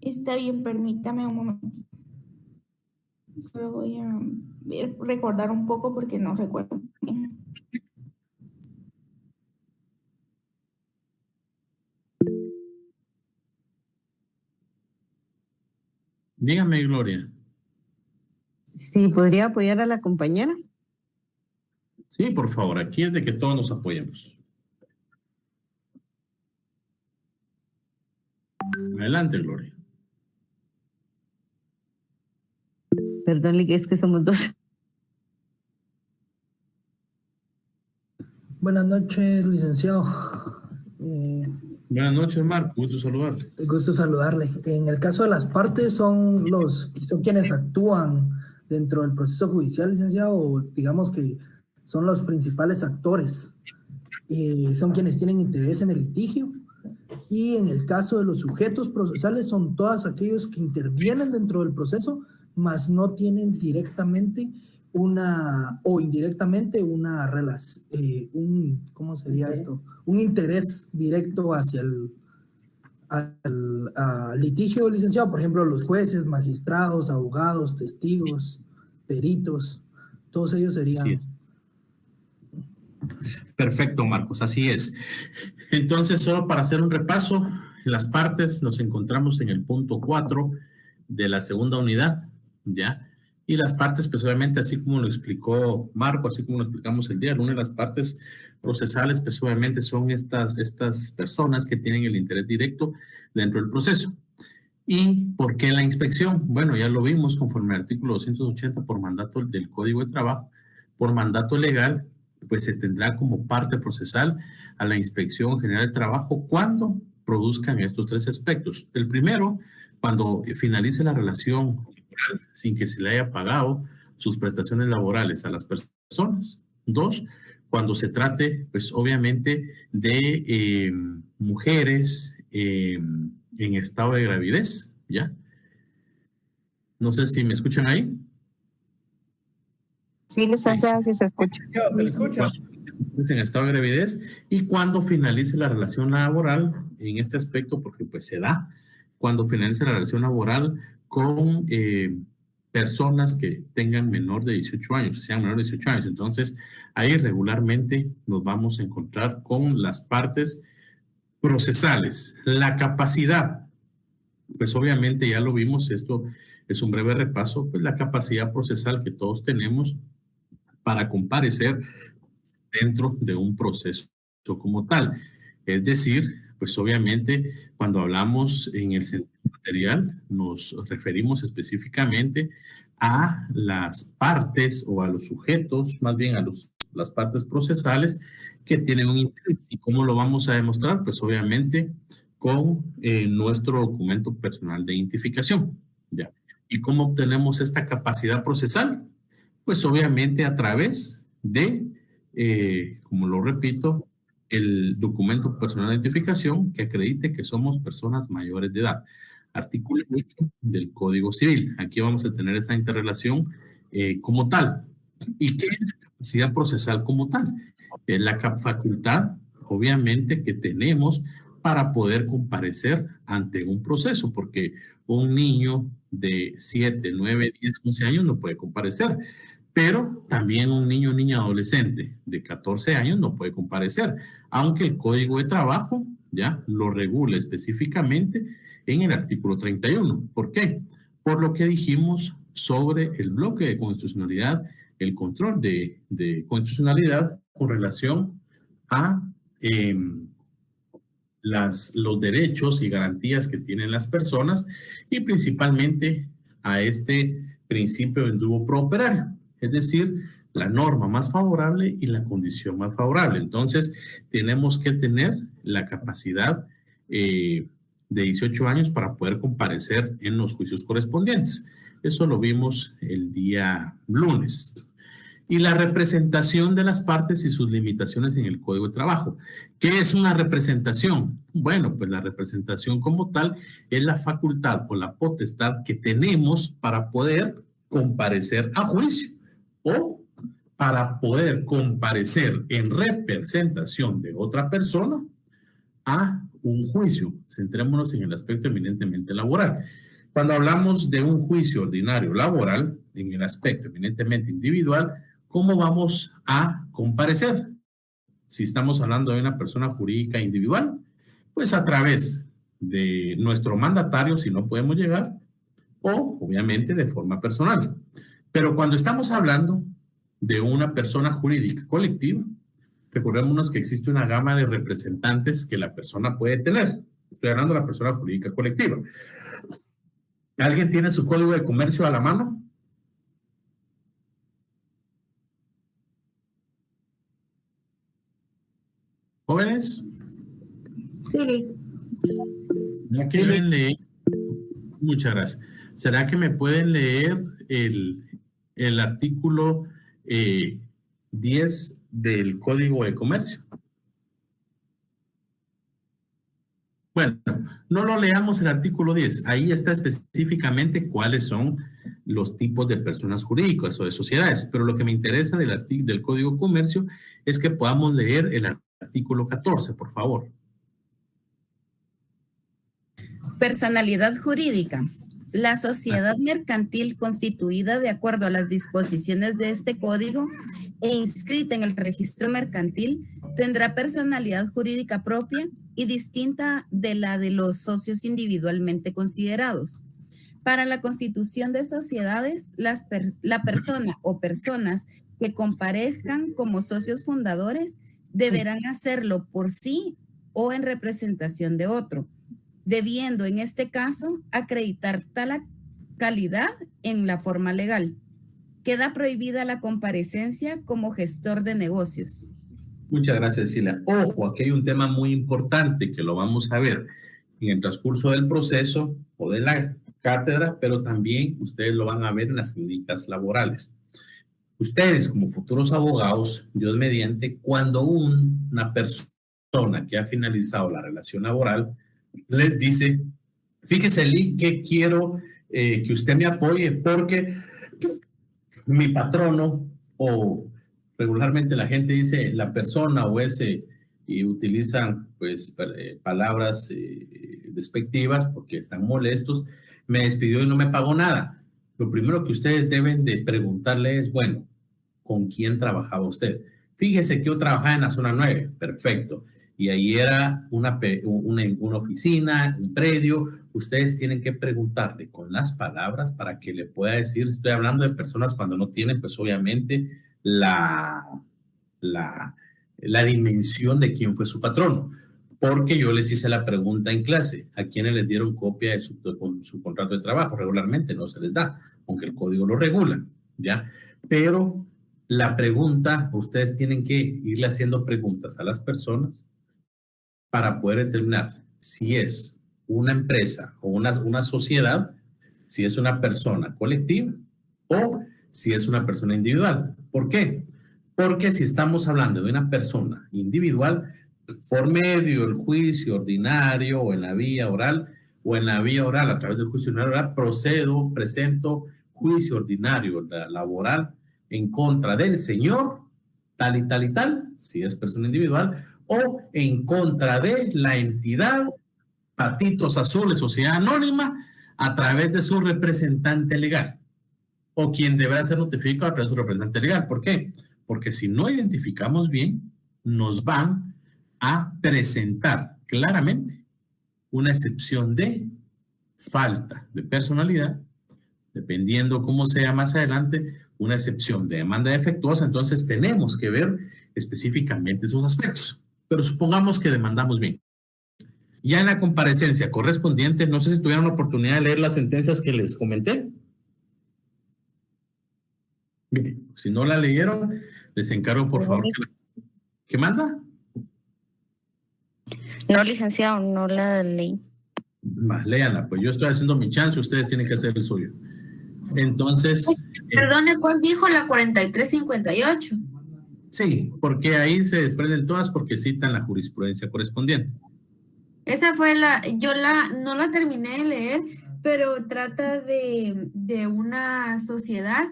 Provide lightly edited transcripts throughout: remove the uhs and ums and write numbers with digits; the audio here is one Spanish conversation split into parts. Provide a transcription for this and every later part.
Está bien, permítame un momentito. Solo voy a recordar un poco porque no recuerdo bien. Dígame, Gloria. Sí, ¿podría apoyar a la compañera? Sí, por favor, aquí es de que todos nos apoyemos. Adelante, Gloria. Perdón, es que somos dos. Buenas noches, licenciado. Buenas noches, Marco. Gusto saludarle. Gusto saludarle. En el caso de las partes, son quienes actúan dentro del proceso judicial, licenciado, o digamos que son los principales actores. Son quienes tienen interés en el litigio. Y en el caso de los sujetos procesales, son todos aquellos que intervienen dentro del proceso, mas no tienen directamente o indirectamente una relación, ¿cómo sería esto? Un interés directo hacia el litigio, licenciado. Por ejemplo, los jueces, magistrados, abogados, testigos, peritos, todos ellos serían... Así es. Perfecto, Marcos, así es. Entonces, solo para hacer un repaso, las partes nos encontramos en el punto 4 de la segunda unidad, ¿ya? Y las partes, pues obviamente, así como lo explicó Marco, así como lo explicamos el día lunes, las partes procesales, pues obviamente son estas personas que tienen el interés directo dentro del proceso. ¿Y por qué la inspección? Bueno, ya lo vimos conforme al artículo 280 por mandato del Código de Trabajo, por mandato legal, pues se tendrá como parte procesal a la Inspección General de Trabajo cuando produzcan estos tres aspectos. El primero, cuando finalice la relación laboral sin que se le haya pagado sus prestaciones laborales a las personas. Dos, cuando se trate, pues obviamente, de mujeres en estado de gravidez, ¿ya? No sé si me escuchan ahí. Sí, licenciado, sí se escucha. Se escucha. En estado de gravidez y cuando finalice la relación laboral en este aspecto, porque pues se da, cuando finalice la relación laboral con personas que tengan menor de 18 años, sean menor de 18 años. Entonces, ahí regularmente nos vamos a encontrar con las partes procesales. La capacidad, pues obviamente ya lo vimos, esto es un breve repaso, pues la capacidad procesal que todos tenemos para comparecer dentro de un proceso como tal. Es decir, pues obviamente cuando hablamos en el sentido material nos referimos específicamente a las partes o a los sujetos, más bien a las partes procesales que tienen un interés. ¿Y cómo lo vamos a demostrar? Pues obviamente con nuestro documento personal de identificación. ¿Ya? ¿Y cómo obtenemos esta capacidad procesal? Pues obviamente a través de como lo repito, el documento personal de identificación que acredite que somos personas mayores de edad. Artículo 8 del Código Civil. Aquí vamos a tener esa interrelación como tal. ¿Y qué es la capacidad procesal como tal? Es la facultad, obviamente, que tenemos para poder comparecer ante un proceso, porque un niño de 7, 9, 10, 11 años no puede comparecer. Pero también un niño o niña adolescente de 14 años no puede comparecer, aunque el Código de Trabajo ya lo regula específicamente en el artículo 31. ¿Por qué? Por lo que dijimos sobre el bloque de constitucionalidad, el control de constitucionalidad con relación a los derechos y garantías que tienen las personas y principalmente a este principio de indubio pro operario. Es decir, la norma más favorable y la condición más favorable. Entonces, tenemos que tener la capacidad de 18 años para poder comparecer en los juicios correspondientes. Eso lo vimos el día lunes. Y la representación de las partes y sus limitaciones en el Código de Trabajo. ¿Qué es una representación? Bueno, pues la representación como tal es la facultad o la potestad que tenemos para poder comparecer a juicio o para poder comparecer en representación de otra persona a un juicio. Centrémonos en el aspecto eminentemente laboral. Cuando hablamos de un juicio ordinario laboral, en el aspecto eminentemente individual, ¿cómo vamos a comparecer? Si estamos hablando de una persona jurídica individual, pues a través de nuestro mandatario, si no podemos llegar, o obviamente de forma personal. Pero cuando estamos hablando de una persona jurídica colectiva, recordémonos que existe una gama de representantes que la persona puede tener. Estoy hablando de la persona jurídica colectiva. ¿Alguien tiene su código de comercio a la mano? ¿Jóvenes? Sí. ¿Me pueden leer? Muchas gracias. ¿Será que me pueden leer el artículo 10 del Código de Comercio? Bueno, no lo leamos el artículo 10. Ahí está específicamente cuáles son los tipos de personas jurídicas o de sociedades. Pero lo que me interesa del Código de Comercio es que podamos leer el artículo 14, por favor. Personalidad jurídica. La sociedad mercantil constituida de acuerdo a las disposiciones de este código e inscrita en el registro mercantil tendrá personalidad jurídica propia y distinta de la de los socios individualmente considerados. Para la constitución de sociedades, la persona o personas que comparezcan como socios fundadores deberán hacerlo por sí o en representación de otro, debiendo en este caso acreditar tal calidad en la forma legal. Queda prohibida la comparecencia como gestor de negocios. Muchas gracias, Cecilia. Ojo, aquí hay un tema muy importante que lo vamos a ver en el transcurso del proceso o de la cátedra, pero también ustedes lo van a ver en las clínicas laborales. Ustedes, como futuros abogados, Dios mediante, cuando una persona que ha finalizado la relación laboral les dice, fíjese, Lee, que quiero que usted me apoye porque mi patrono, o regularmente la gente dice la persona o ese, y utilizan pues palabras despectivas porque están molestos, me despidió y no me pagó nada. Lo primero que ustedes deben de preguntarle es, bueno, ¿con quién trabajaba usted? Fíjese que yo trabajaba en la zona 9, perfecto. Y ahí era una oficina, un predio. Ustedes tienen que preguntarle con las palabras para que le pueda decir, estoy hablando de personas cuando no tienen, pues obviamente, la dimensión de quién fue su patrono. Porque yo les hice la pregunta en clase, ¿a quiénes les dieron copia de su contrato de trabajo? Regularmente no se les da, aunque el código lo regula, ¿ya? Pero la pregunta, ustedes tienen que irle haciendo preguntas a las personas para poder determinar si es una empresa o una sociedad, si es una persona colectiva o si es una persona individual. ¿Por qué? Porque si estamos hablando de una persona individual, por medio del juicio ordinario o en la vía oral a través del juicio ordinario oral, presento juicio ordinario laboral en contra del señor tal y tal y tal, si es persona individual, o en contra de la entidad Patitos Azules, sociedad anónima, a través de su representante legal, o quien deberá ser notificado a través de su representante legal. ¿Por qué? Porque si no identificamos bien, nos van a presentar claramente una excepción de falta de personalidad, dependiendo cómo sea más adelante, una excepción de demanda defectuosa. Entonces tenemos que ver específicamente esos aspectos. Pero supongamos que demandamos bien. Ya en la comparecencia correspondiente, no sé si tuvieron la oportunidad de leer las sentencias que les comenté. Bien, si no la leyeron, les encargo por favor. ¿Qué manda? No, licenciado, no la leí. Más, léanla, pues yo estoy haciendo mi chance, ustedes tienen que hacer el suyo. Entonces... Perdone, ¿cuál dijo la 4358? Sí, porque ahí se desprenden todas porque citan la jurisprudencia correspondiente. Esa fue no la terminé de leer, pero trata de una sociedad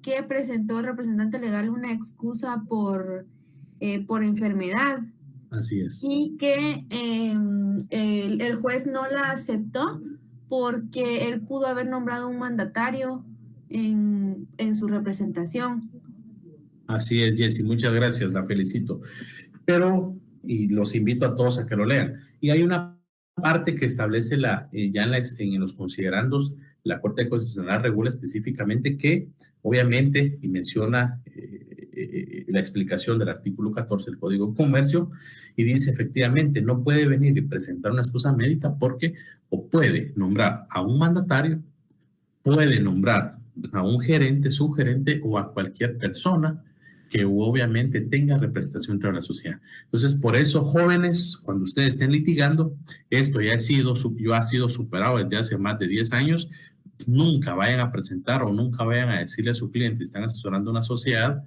que presentó al representante legal una excusa por enfermedad. Así es. Y que el juez no la aceptó porque él pudo haber nombrado un mandatario en su representación. Así es, Jessy, muchas gracias, la felicito. Pero, y los invito a todos a que lo lean. Y hay una parte que establece ya en los considerandos, la Corte Constitucional regula específicamente que, obviamente, y menciona la explicación del artículo 14 del Código de Comercio, y dice efectivamente, no puede venir y presentar una excusa médica porque o puede nombrar a un mandatario, puede nombrar a un gerente, subgerente o a cualquier persona que obviamente tenga representación dentro de la sociedad. Entonces, por eso, jóvenes, cuando ustedes estén litigando, esto ya ha sido superado desde hace más de 10 años, nunca vayan a presentar o nunca vayan a decirle a su cliente, si están asesorando una sociedad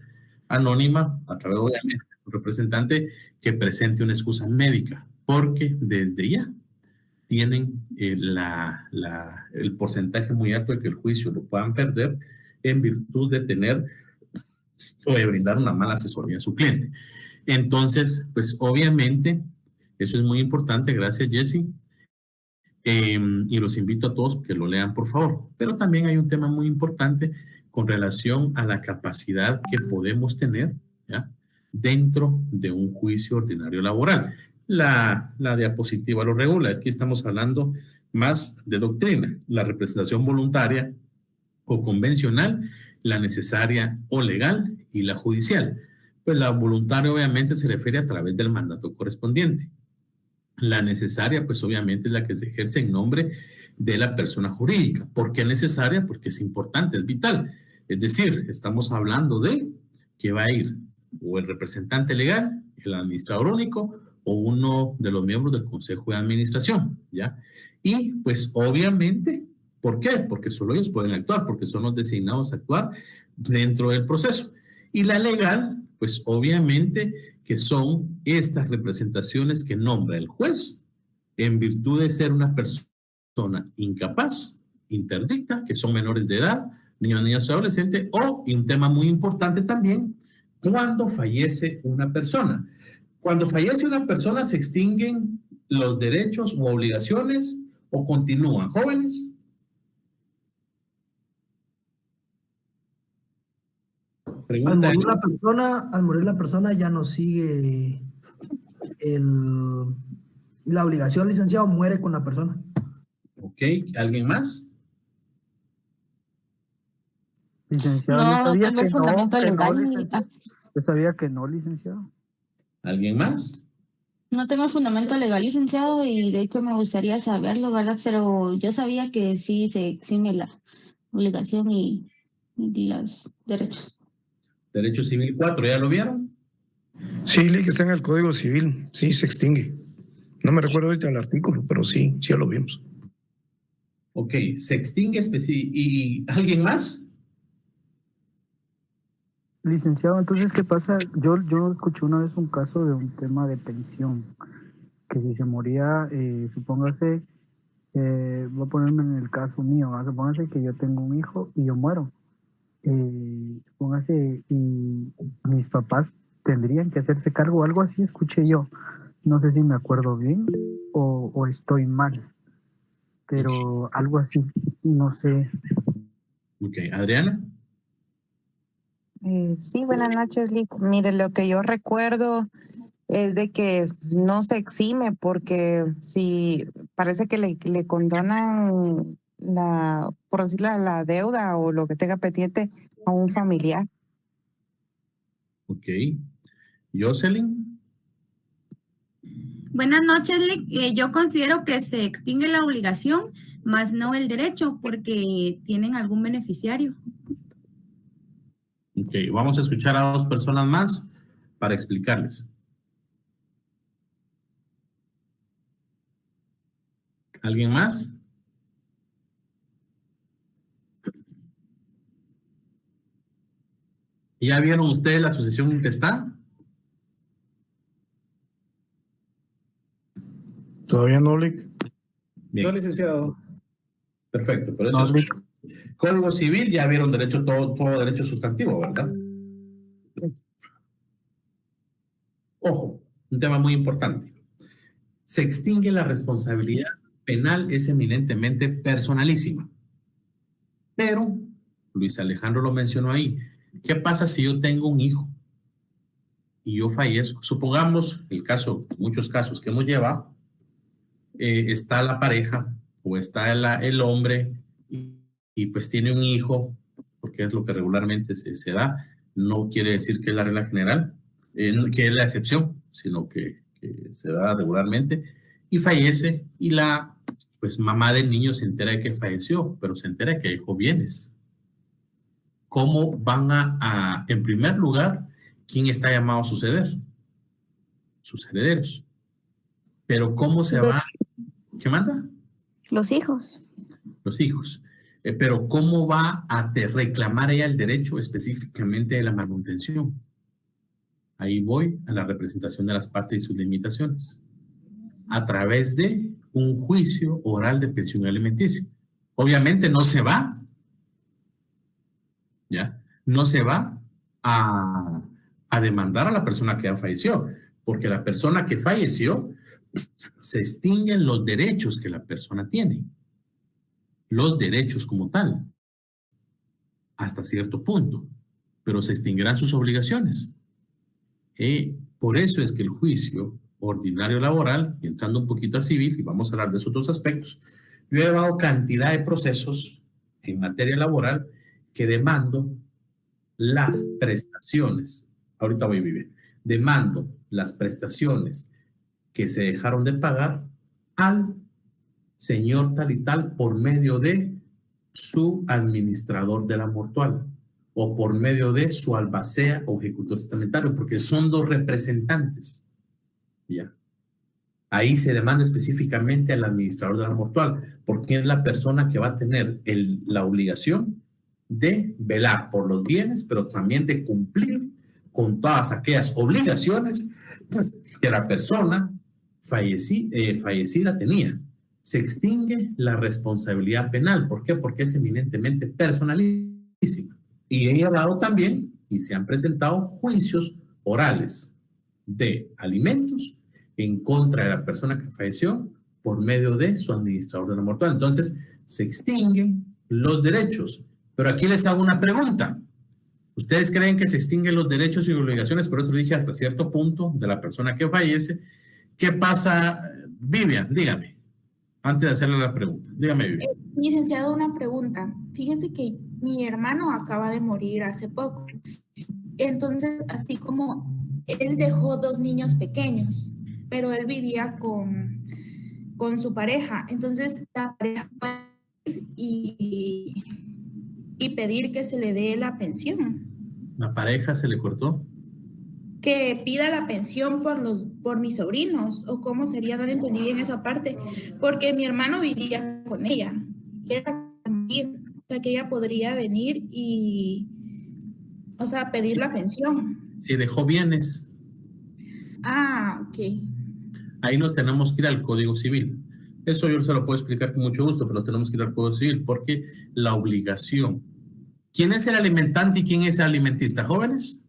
anónima, a través obviamente de un representante, que presente una excusa médica, porque desde ya tienen el porcentaje muy alto de que el juicio lo puedan perder en virtud de tener o de brindar una mala asesoría a su cliente. Entonces, pues obviamente, eso es muy importante, gracias Jessy, y los invito a todos que lo lean por favor. Pero también hay un tema muy importante con relación a la capacidad que podemos tener, ¿ya?, dentro de un juicio ordinario laboral. La diapositiva lo regula. Aquí estamos hablando más de doctrina, la representación voluntaria o convencional, la necesaria o legal y la judicial. Pues la voluntaria obviamente se refiere a través del mandato correspondiente. La necesaria pues obviamente es la que se ejerce en nombre de la persona jurídica. ¿Por qué necesaria? Porque es importante, es vital. Es decir, estamos hablando de que va a ir o el representante legal, el administrador único o uno de los miembros del Consejo de Administración, ¿ya? Y pues obviamente, ¿por qué? Porque solo ellos pueden actuar, porque son los designados a actuar dentro del proceso. Y la legal, pues obviamente que son estas representaciones que nombra el juez en virtud de ser una persona incapaz, interdicta, que son menores de edad, niños, niñas, adolescentes, o, y un tema muy importante también, cuando fallece una persona. Cuando fallece una persona, ¿se extinguen los derechos u obligaciones o continúan? ¿Jóvenes? Pregunta. Al morir la persona ya no sigue la obligación, licenciado, muere con la persona. Ok, ¿alguien más? Licenciado, No, yo sabía tengo que el fundamento legal. licenciado. Yo sabía que no, licenciado. ¿Alguien más? No tengo el fundamento legal, licenciado, y de hecho me gustaría saberlo, ¿verdad? Pero yo sabía que sí se exime la obligación y los derechos. Derecho Civil 4, ¿ya lo vieron? Sí, que está en el Código Civil, sí, se extingue. No me recuerdo ahorita el artículo, pero sí, ya lo vimos. Ok, se extingue. ¿Y alguien más? Licenciado, entonces, ¿qué pasa? Yo escuché una vez un caso de un tema de pensión, que si se moría, supóngase, voy a ponerme en el caso mío, ¿verdad? Supóngase que yo tengo un hijo y yo muero. Supóngase, y mis papás tendrían que hacerse cargo, algo así escuché yo. No sé si me acuerdo bien o estoy mal, pero algo así, no sé. Ok, Adriana. Sí, buenas noches, Lick. Mire, lo que yo recuerdo es de que no se exime porque si parece que le condonan por decirlo, la deuda o lo que tenga pendiente a un familiar. Ok. Jocelyn. Buenas noches, Lick. Yo considero que se extingue la obligación, más no el derecho, porque tienen algún beneficiario. Ok, vamos a escuchar a dos personas más para explicarles. ¿Alguien más? ¿Ya vieron ustedes la sucesión intestada? ¿Todavía no, Lick? Bien. No, licenciado. Perfecto, pero eso es Código Civil, ya vieron derecho, todo derecho sustantivo, ¿verdad? Ojo, un tema muy importante. Se extingue la responsabilidad penal, es eminentemente personalísima. Pero, Luis Alejandro lo mencionó ahí, ¿qué pasa si yo tengo un hijo y yo fallezco? Supongamos el caso, muchos casos que hemos llevado, está la pareja o está el hombre y pues tiene un hijo, porque es lo que regularmente se da. No quiere decir que es la regla general, que es la excepción, sino que se da regularmente, y fallece, y la pues mamá del niño se entera de que falleció, pero se entera de que dejó bienes. ¿Cómo van en primer lugar, quién está llamado a suceder? Sus herederos. Pero ¿cómo se va? ¿Qué manda? Los hijos. Los hijos. Pero ¿cómo va a reclamar ella el derecho específicamente de la manutención? Ahí voy a la representación de las partes y sus limitaciones. A través de un juicio oral de pensión alimenticia. Obviamente no se va, ¿ya? No se va a demandar a la persona que ya falleció, porque la persona que falleció se extinguen los derechos que la persona tiene. Los derechos como tal, hasta cierto punto, pero se extinguirán sus obligaciones. Por eso es que el juicio ordinario laboral, y entrando un poquito a civil, y vamos a hablar de esos dos aspectos, yo he llevado cantidad de procesos en materia laboral que demando las prestaciones, ahorita voy a vivir, demando las prestaciones que se dejaron de pagar al señor tal y tal por medio de su administrador de la mortual o por medio de su albacea o ejecutor testamentario, porque son dos representantes. Ya. Ahí se demanda específicamente al administrador de la mortual, porque es la persona que va a tener la obligación de velar por los bienes, pero también de cumplir con todas aquellas obligaciones que la persona fallecida tenía. Se extingue la responsabilidad penal. ¿Por qué? Porque es eminentemente personalísima. Y he hablado también, y se han presentado juicios orales de alimentos en contra de la persona que falleció por medio de su administrador de la mortual. Entonces, se extinguen los derechos. Pero aquí les hago una pregunta. ¿Ustedes creen que se extinguen los derechos y obligaciones? Por eso lo dije hasta cierto punto de la persona que fallece. ¿Qué pasa, Vivian? Dígame. Antes de hacerle la pregunta. Dígame, Vivian. Licenciado, una pregunta. Fíjese que mi hermano acaba de morir hace poco. Entonces, así como él dejó 2 niños pequeños, pero él vivía con su pareja. Entonces, la pareja puede ir y pedir que se le dé la pensión. ¿La pareja se le cortó? Que pida la pensión por mis sobrinos, o cómo sería, no le entendí bien esa parte, porque mi hermano vivía con ella, y era también, o sea, que ella podría venir y, o sea, pedir la pensión. Si dejó bienes. Ah, ok. Ahí nos tenemos que ir al Código Civil. Eso yo se lo puedo explicar con mucho gusto, pero tenemos que ir al Código Civil, porque la obligación. ¿Quién es el alimentante y quién es el alimentista? ¿Jóvenes?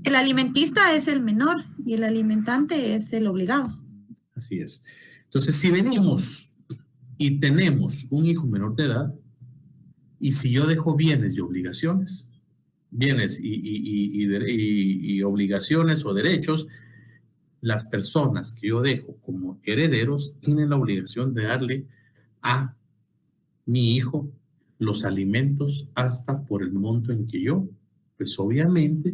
El alimentista es el menor y el alimentante es el obligado. Así es. Entonces, si venimos y tenemos un hijo menor de edad, y si yo dejo bienes y obligaciones, bienes y obligaciones o derechos, las personas que yo dejo como herederos tienen la obligación de darle a mi hijo los alimentos hasta por el monto en que yo, pues obviamente,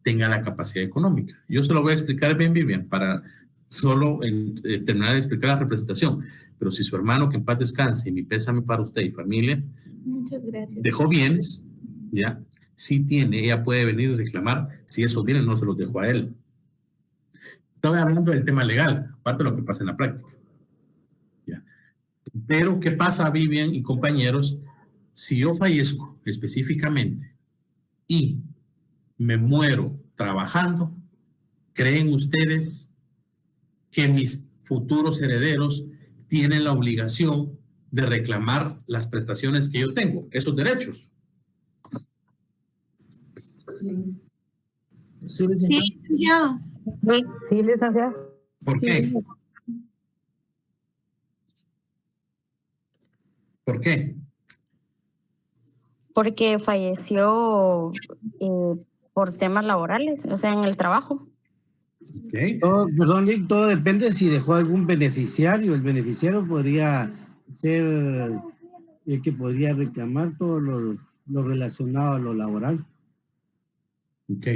tenga la capacidad económica. Yo se lo voy a explicar bien, Vivian, para solo terminar de explicar la representación. Pero si su hermano, que en paz descanse, y mi pésame para usted y familia, muchas gracias, dejó bienes, ya, sí tiene, ella puede venir y reclamar si esos bienes no se los dejó a él. Estaba hablando del tema legal, aparte de lo que pasa en la práctica. Ya. Pero, ¿qué pasa, Vivian y compañeros? Si yo fallezco específicamente y me muero trabajando, ¿creen ustedes que mis futuros herederos tienen la obligación de reclamar las prestaciones que yo tengo, esos derechos? Sí, licenciado. Sí, licenciado. Sí, licenciado. ¿Por qué? ¿Por qué? Porque falleció por temas laborales, o sea, en el trabajo. Okay. Perdón, Lick, todo depende si dejó algún beneficiario. El beneficiario podría ser el que podría reclamar todo lo relacionado a lo laboral. Ok.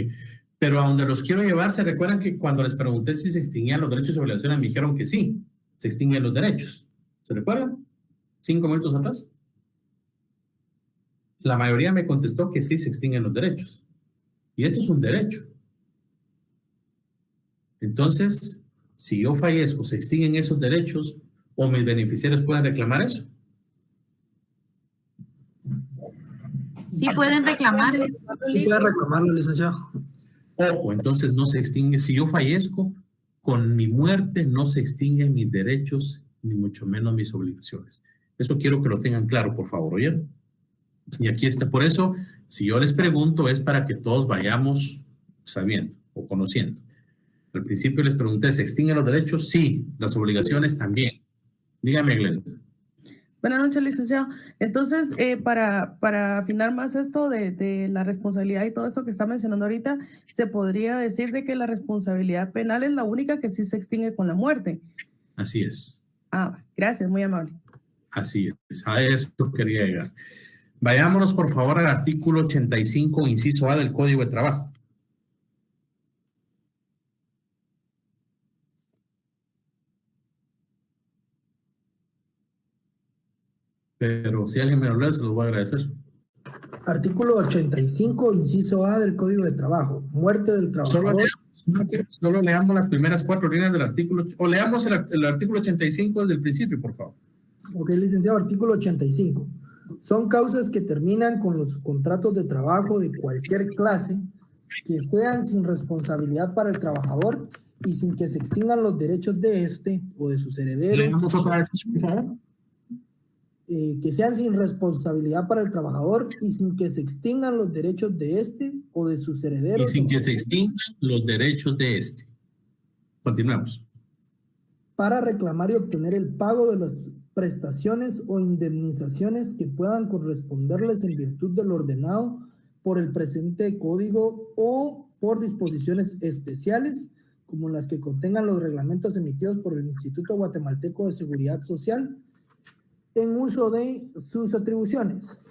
Pero a donde los quiero llevar, ¿se recuerdan que cuando les pregunté si se extinguían los derechos y obligaciones, me dijeron que sí, se extinguen los derechos? ¿Se recuerdan? 5 minutos atrás. La mayoría me contestó que sí se extinguen los derechos. Y esto es un derecho. Entonces, si yo fallezco, ¿se extinguen esos derechos o mis beneficiarios pueden reclamar eso? Sí pueden reclamarlo. Sí puede reclamarlo, licenciado. Ojo, entonces no se extingue. Si yo fallezco, con mi muerte no se extinguen mis derechos, ni mucho menos mis obligaciones. Eso quiero que lo tengan claro, por favor, ¿oyen? Y aquí está. Por eso, si yo les pregunto, es para que todos vayamos sabiendo o conociendo. Al principio les pregunté, ¿se extinguen los derechos? Sí. Las obligaciones también. Dígame, Glenda. Buenas noches, licenciado. Entonces, para afinar más esto de la responsabilidad y todo esto que está mencionando ahorita, se podría decir de que la responsabilidad penal es la única que sí se extingue con la muerte. Así es. Gracias, muy amable. Así es. A esto quería llegar. Vayámonos, por favor, al artículo 85, inciso A del Código de Trabajo. Pero si alguien me lo lee, se los voy a agradecer. Artículo 85, inciso A del Código de Trabajo. Muerte del trabajador. Solo leamos las primeras 4 líneas del artículo, o leamos el artículo 85 desde el principio, por favor. Ok, licenciado, artículo 85. Son causas que terminan con los contratos de trabajo de cualquier clase que sean sin responsabilidad para el trabajador y sin que se extingan los derechos de este o de sus herederos. Leamos otra vez, por favor. Que sean sin responsabilidad para el trabajador y sin que se extingan los derechos de este o de sus herederos. Y sin que se extingan los derechos de este. Continuamos. Para reclamar y obtener el pago de las prestaciones o indemnizaciones que puedan corresponderles en virtud de lo ordenado por el presente código o por disposiciones especiales, como las que contengan los reglamentos emitidos por el Instituto Guatemalteco de Seguridad Social, en uso de sus atribuciones.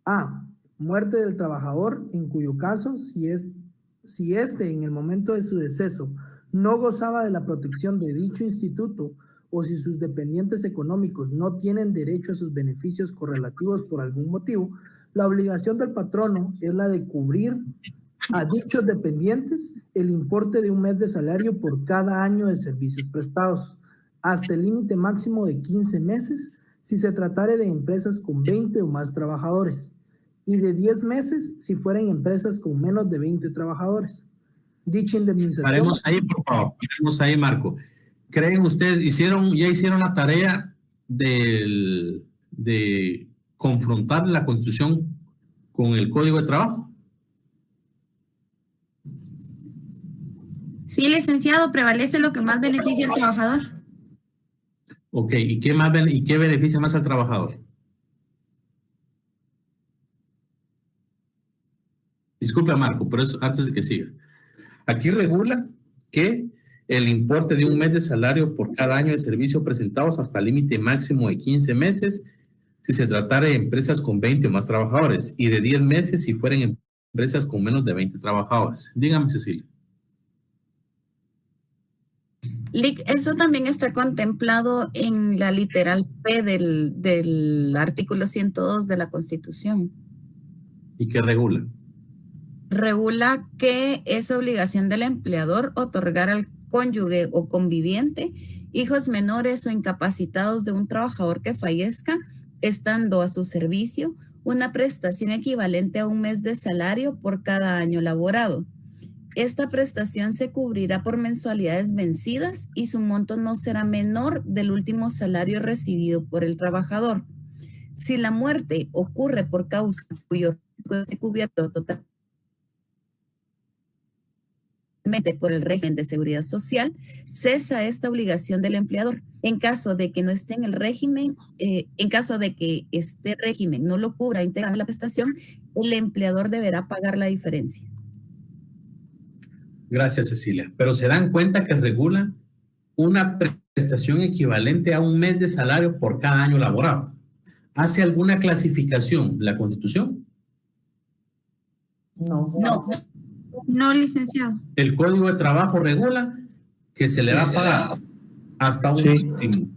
A. Muerte del trabajador, en cuyo caso, si éste en el momento de su deceso no gozaba de la protección de dicho instituto o si sus dependientes económicos no tienen derecho a sus beneficios correlativos por algún motivo, la obligación del patrono es la de cubrir a dichos dependientes el importe de un mes de salario por cada año de servicios prestados, hasta el límite máximo de 15 meses si se tratare de empresas con 20 o más trabajadores, y de 10 meses si fueran empresas con menos de 20 trabajadores. Dicha indemnización... Paremos ahí, por favor. Paremos ahí, Marco. ¿Creen ustedes, ya hicieron la tarea de confrontar la Constitución con el Código de Trabajo? Sí, licenciado, prevalece lo que más beneficia al trabajador. Ok, ¿y qué beneficia más al trabajador? Disculpe, Marco, pero eso antes de que siga. Aquí regula que el importe de un mes de salario por cada año de servicio presentados hasta el límite máximo de 15 meses si se tratara de empresas con 20 o más trabajadores y de 10 meses si fueran empresas con menos de 20 trabajadores. Dígame, Cecilia. Eso también está contemplado en la literal P del artículo 102 de la Constitución. ¿Y qué regula? Regula que es obligación del empleador otorgar al cónyuge o conviviente hijos menores o incapacitados de un trabajador que fallezca, estando a su servicio, una prestación equivalente a un mes de salario por cada año laborado. Esta prestación se cubrirá por mensualidades vencidas y su monto no será menor del último salario recibido por el trabajador. Si la muerte ocurre por causa cuyo riesgo esté cubierto totalmente por el régimen de seguridad social, cesa esta obligación del empleador. En caso de que no esté en el régimen, en caso de que este régimen no lo cubra íntegramente la prestación, el empleador deberá pagar la diferencia. Gracias, Cecilia. Pero se dan cuenta que regula una prestación equivalente a un mes de salario por cada año laborado. ¿Hace alguna clasificación la Constitución? No. No, licenciado. El Código de Trabajo regula que se le va a pagar hasta un mínimo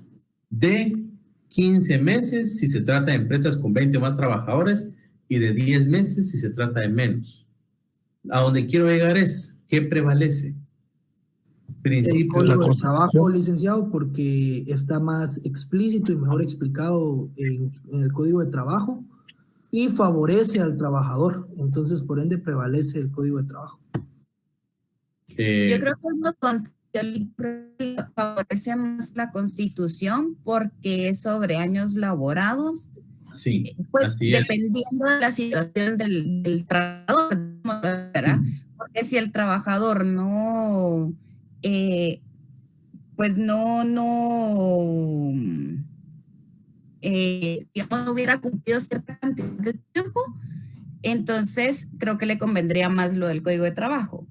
de 15 meses si se trata de empresas con 20 o más trabajadores y de 10 meses si se trata de menos. A donde quiero llegar es, ¿qué prevalece? Principio del trabajo, licenciado, porque está más explícito y mejor explicado en el Código de Trabajo y favorece al trabajador. Entonces, por ende, prevalece el Código de Trabajo. Yo creo que es lo contrario, favorece más la Constitución porque es sobre años laborados. Sí, pues así es. Dependiendo de la situación del trabajador, ¿verdad? Porque si el trabajador no, pues no hubiera cumplido cierta cantidad de tiempo, entonces creo que le convendría más lo del Código de Trabajo.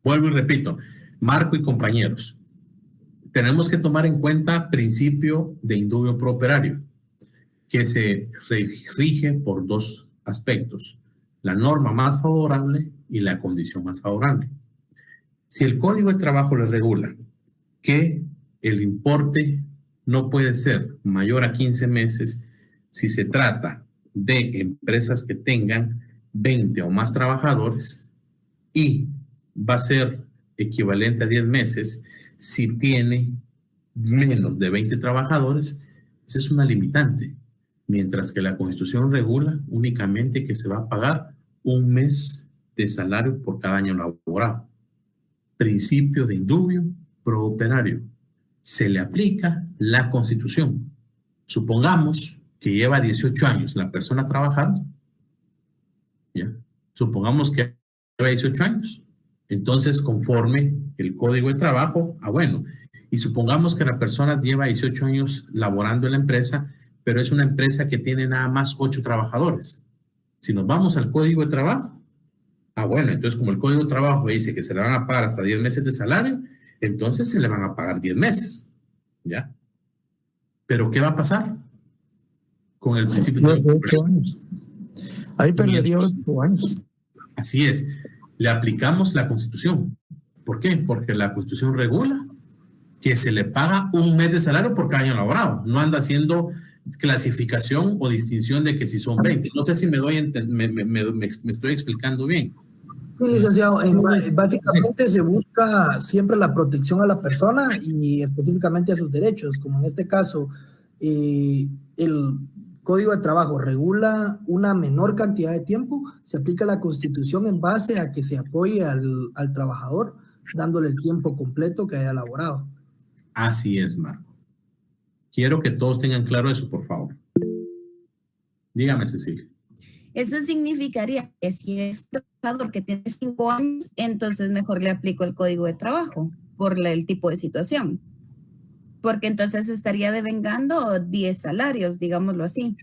Vuelvo y repito, Marco y compañeros, tenemos que tomar en cuenta principio de indubio pro operario, que se rige por dos aspectos, la norma más favorable y la condición más favorable. Si el Código de Trabajo le regula que el importe no puede ser mayor a 15 meses si se trata de empresas que tengan 20 o más trabajadores y va a ser equivalente a 10 meses si tiene menos de 20 trabajadores, esa es una limitante, mientras que la Constitución regula únicamente que se va a pagar un mes de salario por cada año laborado. Principio de indubio pro operario. Se le aplica la Constitución. Supongamos que lleva 18 años la persona trabajando. ¿Ya? Supongamos que lleva 18 años. Entonces, conforme el Código de Trabajo, bueno, y supongamos que la persona lleva 18 años laborando en la empresa, pero es una empresa que tiene nada más 8 trabajadores. Si nos vamos al Código de Trabajo, bueno, entonces como el Código de Trabajo dice que se le van a pagar hasta 10 meses de salario, entonces se le van a pagar 10 meses, ¿ya? Pero ¿qué va a pasar con el principio de 8 años? Ahí perdería 8 años. Así es. Le aplicamos la Constitución. ¿Por qué? Porque la Constitución regula que se le paga un mes de salario por cada año laborado. No anda haciendo clasificación o distinción de que si son 20. No sé si me estoy explicando bien. Sí, licenciado, básicamente se busca siempre la protección a la persona y específicamente a sus derechos, como en este caso el Código de Trabajo regula una menor cantidad de tiempo, se aplica la Constitución en base a que se apoye al trabajador, dándole el tiempo completo que haya elaborado. Así es, Marco. Quiero que todos tengan claro eso, por favor. Dígame, Cecilia. Eso significaría que si es trabajador que tiene 5 años, entonces mejor le aplico el Código de Trabajo por el tipo de situación. Porque entonces estaría devengando 10 salarios, digámoslo así.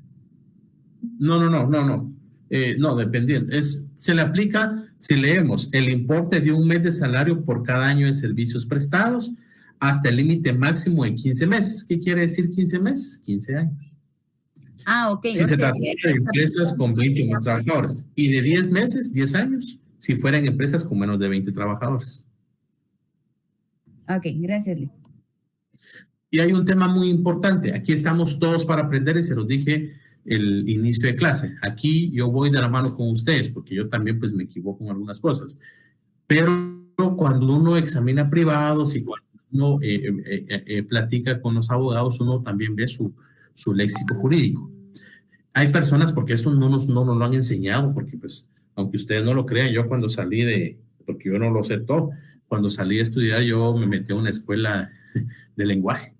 No, dependiendo. Se le aplica, si leemos, el importe de un mes de salario por cada año de servicios prestados hasta el límite máximo de 15 meses. ¿Qué quiere decir 15 meses? 15 años. Ok. Si se trata de empresas con 20 o más trabajadores. Y de 10 meses, 10 años, si fueran empresas con menos de 20 trabajadores. Ok, gracias, Lee. Y hay un tema muy importante. Aquí estamos todos para aprender y se los dije el inicio de clase. Aquí yo voy de la mano con ustedes porque yo también pues me equivoco en algunas cosas. Pero cuando uno examina privados y cuando uno platica con los abogados, uno también ve su léxico jurídico. Hay personas, porque esto no nos lo han enseñado, porque pues, aunque ustedes no lo crean, yo cuando salí porque yo no lo sé todo, cuando salí a estudiar yo me metí a una escuela de lenguaje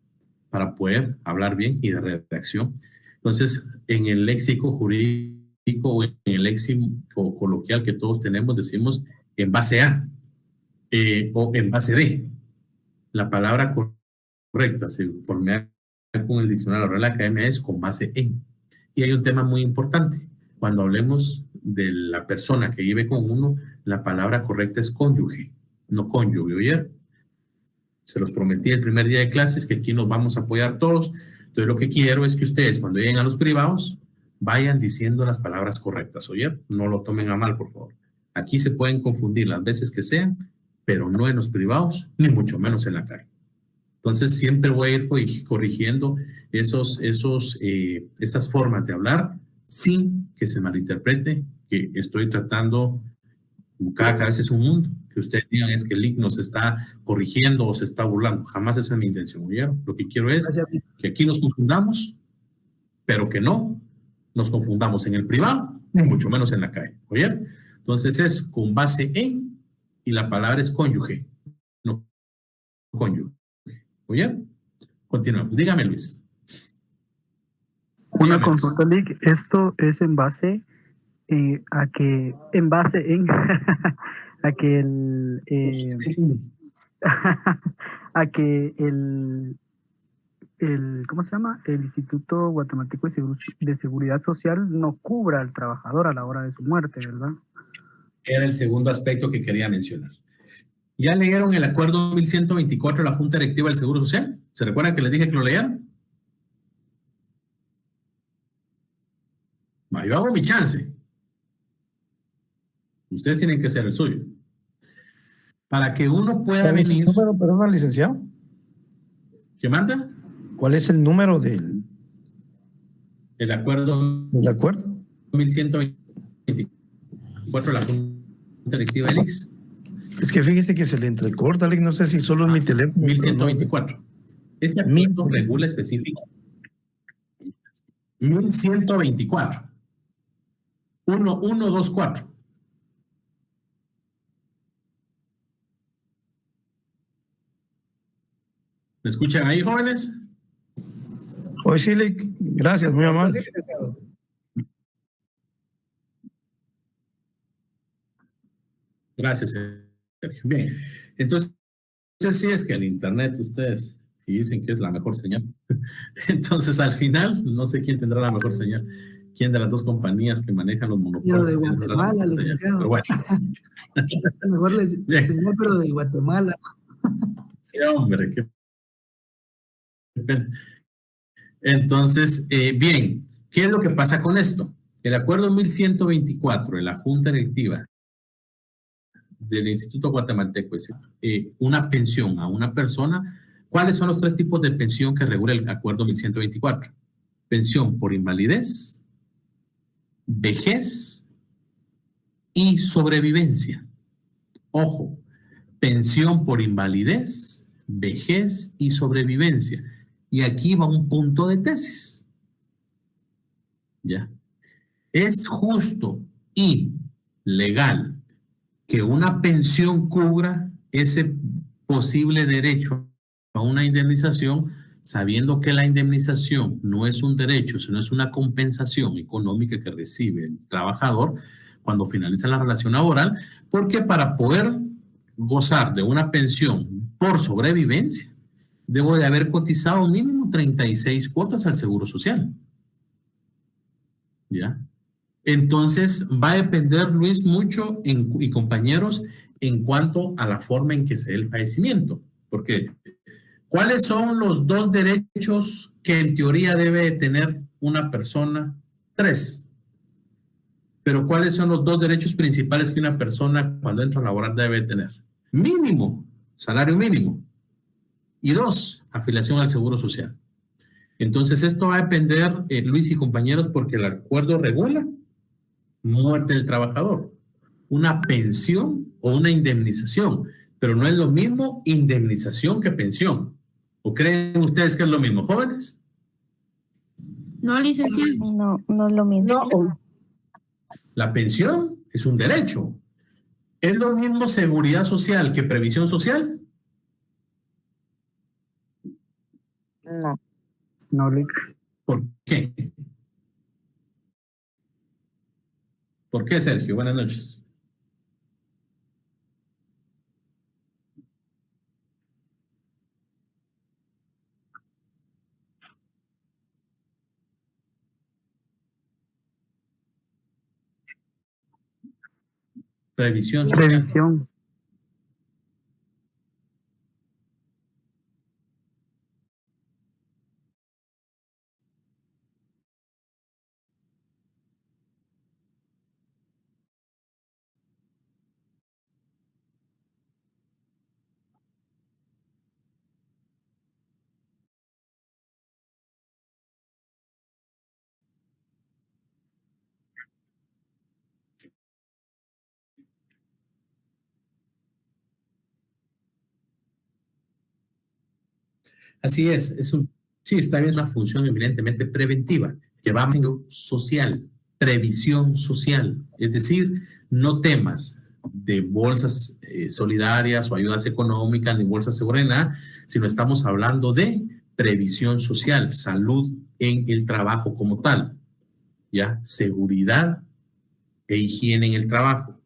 para poder hablar bien y de redacción. Entonces, en el léxico jurídico o en el léxico coloquial que todos tenemos, decimos en base a o en base de. La palabra correcta, conforme con el diccionario de la academia, es con base en. Y hay un tema muy importante. Cuando hablemos de la persona que vive con uno, la palabra correcta es cónyuge, no cónyuge. ¿Oyeron? Se los prometí el primer día de clases que aquí nos vamos a apoyar todos. Entonces lo que quiero es que ustedes cuando lleguen a los privados vayan diciendo las palabras correctas. ¿Oyeron? No lo tomen a mal, por favor. Aquí se pueden confundir las veces que sean, pero no en los privados, ni mucho menos en la calle. Entonces siempre voy a ir corrigiendo estas formas de hablar sin que se malinterprete que estoy tratando, cada cabeza es un mundo, que ustedes digan es que el LIC nos está corrigiendo o se está burlando. Jamás esa es mi intención, ¿oyeron? Lo que quiero es que aquí nos confundamos, pero que no nos confundamos en el privado, ni mucho menos en la calle, ¿oyeron? Entonces es con base en, y la palabra es cónyuge, no cónyuge. ¿Oye? Continuamos. Dígame, Luis. Una consulta, Lick. Esto es en base a que ¿cómo se llama? El Instituto Guatemalteco de Seguridad Social no cubra al trabajador a la hora de su muerte, ¿verdad? Era el segundo aspecto que quería mencionar. ¿Ya leyeron el acuerdo 1124 de la Junta Directiva del Seguro Social? ¿Se recuerdan que les dije que lo leyeran? Yo hago mi chance. Ustedes tienen que hacer el suyo. Para que uno pueda venir... Perdón, licenciado. ¿Qué manda? ¿Cuál es el número del acuerdo? ¿Del acuerdo? 1124 de la Junta Directiva del IX. Es que fíjese que se le entrecorta, no sé si solo es mi teléfono. 1124. Este acuerdo regula específico. 1124. 1124. ¿Me escuchan ahí, jóvenes? Hoy sí, gracias, muy amable. Gracias, Sergio. Bien, entonces sí es que el internet ustedes dicen que es la mejor señal. Entonces al final no sé quién tendrá la mejor señal. ¿Quién de las dos compañías que manejan los monopolios? Pero de Guatemala, licenciado. Pero bueno. Mejor señal, pero de Guatemala. Sí, hombre, qué pena. Entonces, bien, ¿qué es lo que pasa con esto? El acuerdo 1124 de la Junta Directiva del Instituto Guatemalteco es una pensión a una persona. ¿Cuáles son los tres tipos de pensión que regula el acuerdo 1124? Pensión por invalidez, vejez y sobrevivencia. Ojo, pensión por invalidez, vejez y sobrevivencia. Y aquí va un punto de tesis. ¿Ya? ¿Es justo y legal que una pensión cubra ese posible derecho a una indemnización, sabiendo que la indemnización no es un derecho, sino es una compensación económica que recibe el trabajador cuando finaliza la relación laboral? Porque para poder gozar de una pensión por sobrevivencia, debo de haber cotizado mínimo 36 cuotas al Seguro Social. ¿Ya? Entonces, va a depender, Luis, mucho y compañeros, en cuanto a la forma en que se dé el fallecimiento. Porque, ¿cuáles son los dos derechos que en teoría debe tener una persona? 3. Pero, ¿cuáles son los dos derechos principales que una persona cuando entra a laborar debe tener? Mínimo, salario mínimo. Y 2, afiliación al Seguro Social. Entonces, esto va a depender, Luis y compañeros, porque el acuerdo regula muerte del trabajador, una pensión o una indemnización, pero no es lo mismo indemnización que pensión. ¿O creen ustedes que es lo mismo, jóvenes? No, licenciado. No es lo mismo. No. La pensión es un derecho. ¿Es lo mismo seguridad social que previsión social? No, ¿Por qué? ¿Por qué, Sergio? Buenas noches. Previsión social. Previsión. Así es sí, está bien, es una función eminentemente preventiva, que va a ser social, previsión social, es decir, no temas de bolsas solidarias o ayudas económicas ni bolsas de seguridad, sino estamos hablando de previsión social, salud en el trabajo como tal, ¿ya? Seguridad e higiene en el trabajo.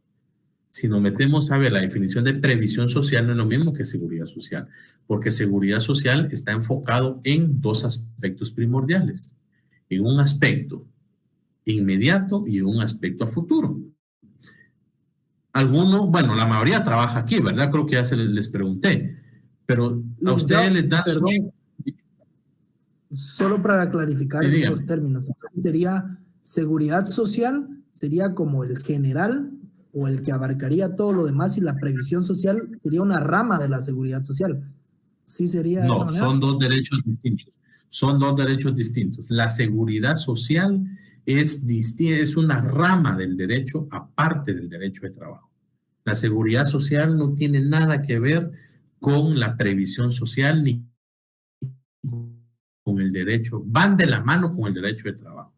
Si nos metemos a ver la definición de previsión social, no es lo mismo que seguridad social, porque seguridad social está enfocado en dos aspectos primordiales, en un aspecto inmediato y en un aspecto a futuro. Algunos, bueno, la mayoría trabaja aquí, ¿verdad? Creo que ya les pregunté, pero a ustedes les da... Perdón, solo para clarificar los términos, sería seguridad social, sería como el general o el que abarcaría todo lo demás, y la previsión social sería una rama de la seguridad social. ¿Sí sería? No, son dos derechos distintos. Son dos derechos distintos. La seguridad social es una rama del derecho aparte del derecho de trabajo. La seguridad social no tiene nada que ver con la previsión social ni con el derecho. Van de la mano con el derecho de trabajo.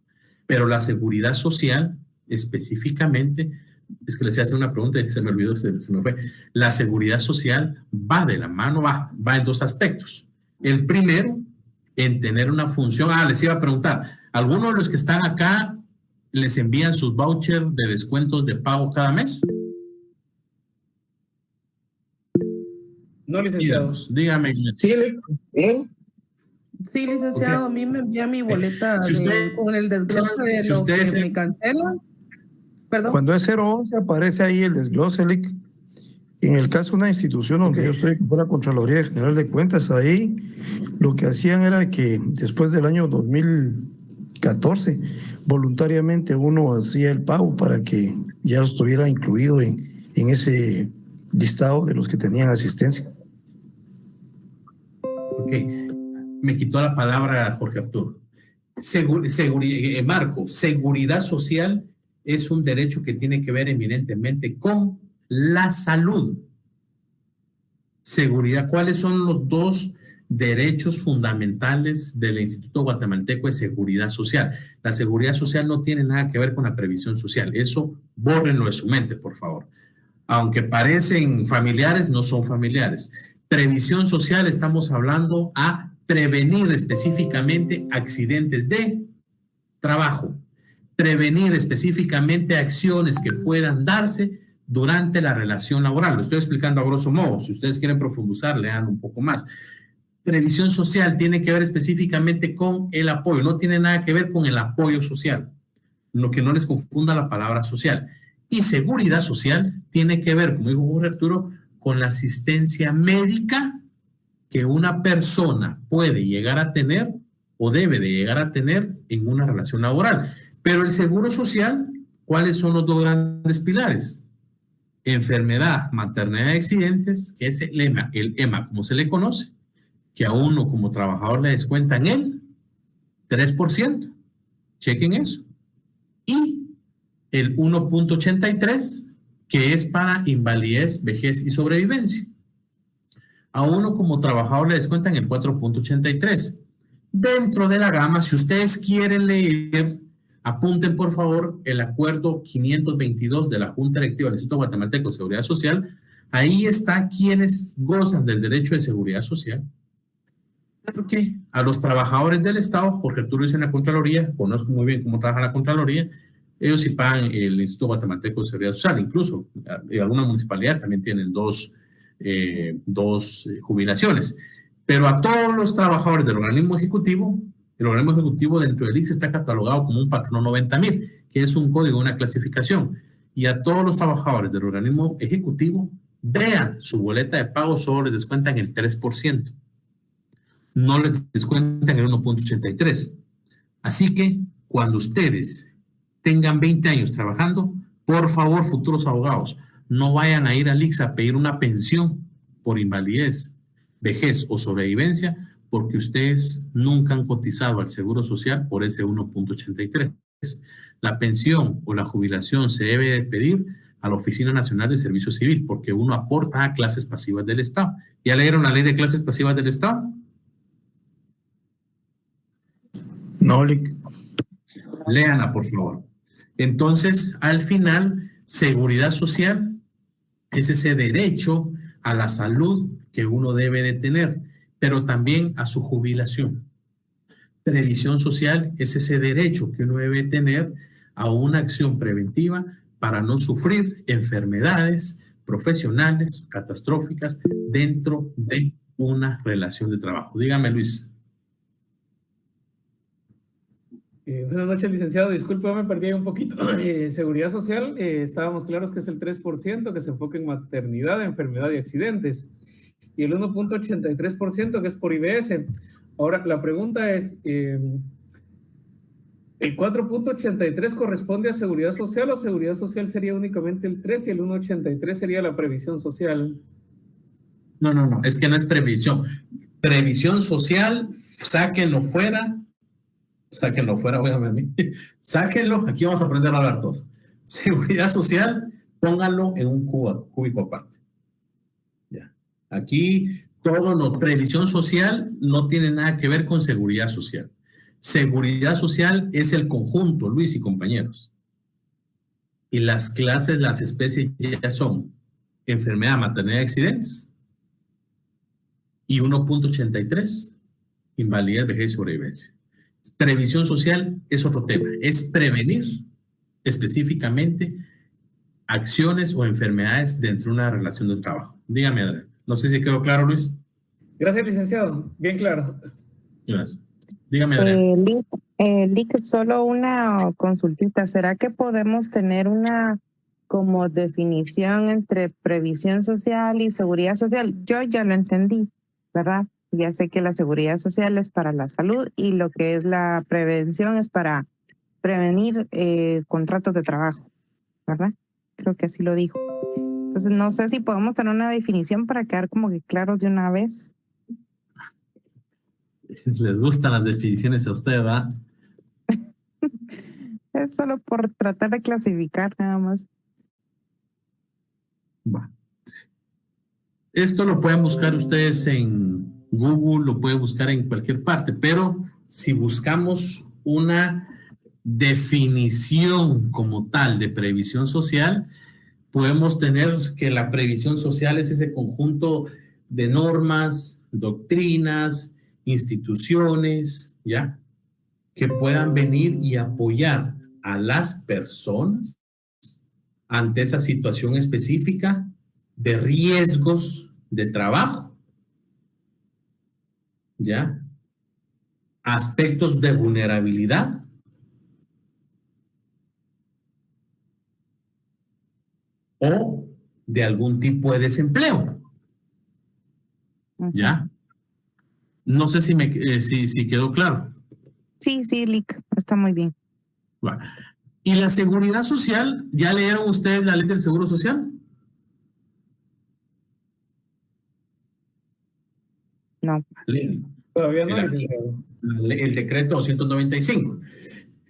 Pero la seguridad social específicamente, es que les hace una pregunta y se me olvidó, se me fue. La seguridad social va de la mano, va en dos aspectos. El primero, en tener una función. Les iba a preguntar, ¿algunos de los que están acá les envían sus vouchers de descuentos de pago cada mes? No, licenciado. Dígame. Sí, Sí, licenciado, a mí me envía mi boleta con el desglose de lo que me cancelan. Perdón. Cuando es 011 aparece ahí el desglose, Lic. En el caso de una institución donde yo estoy, que fue la Contraloría General de Cuentas, ahí lo que hacían era que después del año 2014, voluntariamente uno hacía el pago para que ya estuviera incluido en ese listado de los que tenían asistencia. Ok, me quitó la palabra Jorge Arturo. Marco, seguridad social es un derecho que tiene que ver eminentemente con la salud. Seguridad, ¿cuáles son los dos derechos fundamentales del Instituto Guatemalteco de Seguridad Social? La seguridad social no tiene nada que ver con la previsión social. Eso bórrenlo de su mente, por favor. Aunque parecen familiares, no son familiares. Previsión social, estamos hablando a prevenir específicamente accidentes de trabajo. Prevenir específicamente acciones que puedan darse durante la relación laboral. Lo estoy explicando a grosso modo. Si ustedes quieren profundizar, lean un poco más. Previsión social tiene que ver específicamente con el apoyo. No tiene nada que ver con el apoyo social. Lo que no les confunda la palabra social. Y seguridad social tiene que ver, como dijo Jorge Arturo, con la asistencia médica que una persona puede llegar a tener o debe de llegar a tener en una relación laboral. Pero el seguro social, ¿cuáles son los dos grandes pilares? Enfermedad, maternidad y accidentes, que es el EMA, como se le conoce, que a uno como trabajador le descuentan el 3%. Chequen eso. Y el 1.83, que es para invalidez, vejez y sobrevivencia. A uno como trabajador le descuentan el 4.83. Dentro de la gama, si ustedes quieren leer, apunten por favor el acuerdo 522 de la Junta Directiva del Instituto Guatemalteco de Seguridad Social. Ahí está quienes gozan del derecho de seguridad social. Porque a los trabajadores del Estado, Jorge Arturo dice en la Contraloría, conozco muy bien cómo trabaja la Contraloría, ellos sí pagan el Instituto Guatemalteco de Seguridad Social, incluso algunas municipalidades también tienen dos jubilaciones. Pero a todos los trabajadores del organismo ejecutivo, el organismo ejecutivo dentro del ICSS está catalogado como un patrono 90,000, que es un código, una clasificación. Y a todos los trabajadores del organismo ejecutivo, vean su boleta de pago, solo les descuentan el 3%. No les descuentan el 1.83. Así que cuando ustedes tengan 20 años trabajando, por favor, futuros abogados, no vayan a ir al ICSS a pedir una pensión por invalidez, vejez o sobrevivencia, porque ustedes nunca han cotizado al Seguro Social por ese 1.83. La pensión o la jubilación se debe de pedir a la Oficina Nacional de Servicio Civil, porque uno aporta a clases pasivas del Estado. ¿Ya leyeron la ley de clases pasivas del Estado? No, Lic. Léanla, por favor. Entonces, al final, seguridad social es ese derecho a la salud que uno debe de tener, pero también a su jubilación. Previsión social es ese derecho que uno debe tener a una acción preventiva para no sufrir enfermedades profesionales, catastróficas, dentro de una relación de trabajo. Dígame, Luis. Buenas noches, licenciado. Disculpe, me perdí un poquito. Seguridad social, estábamos claros que es el 3%, que se enfoca en maternidad, enfermedad y accidentes. Y el 1.83% que es por IBS. Ahora, la pregunta es, ¿el 4.83 corresponde a seguridad social o seguridad social sería únicamente el 3 y el 1.83 sería la previsión social? No, es que no es previsión. Previsión social, sáquenlo fuera, obviamente. Sáquenlo, aquí vamos a aprender a hablar todos. Seguridad social, pónganlo en un cúbico aparte. Ya. Aquí previsión social no tiene nada que ver con seguridad social. Seguridad social es el conjunto, Luis y compañeros. Y las clases, las especies ya son enfermedad, maternidad y accidentes. Y 1.83, invalidez, vejez y sobrevivencia. Previsión social es otro tema, es prevenir específicamente acciones o enfermedades dentro de una relación de trabajo. Dígame, Adrián. No sé si quedó claro, Luis. Gracias, licenciado. Bien claro. Gracias. Dígame, Adrián. Lic, solo una consultita. ¿Será que podemos tener una como definición entre previsión social y seguridad social? Yo ya lo entendí, ¿verdad? Ya sé que la seguridad social es para la salud y lo que es la prevención es para prevenir contratos de trabajo, ¿verdad? Creo que así lo dijo. Entonces, no sé si podemos tener una definición para quedar como que claros de una vez. Les gustan las definiciones a usted, ¿verdad? Es solo por tratar de clasificar nada más. Bueno. Esto lo pueden buscar ustedes en Google, lo pueden buscar en cualquier parte, pero si buscamos una definición como tal de previsión social, podemos tener que la previsión social es ese conjunto de normas, doctrinas, instituciones, ¿ya? Que puedan venir y apoyar a las personas ante esa situación específica de riesgos de trabajo, ¿ya? Aspectos de vulnerabilidad, o de algún tipo de desempleo, ¿ya? No sé si quedó claro. Sí, Lic, está muy bien. Bueno. ¿Y la seguridad social? ¿Ya leyeron ustedes la ley del Seguro Social? No. Todavía no, licenciado. El decreto 295.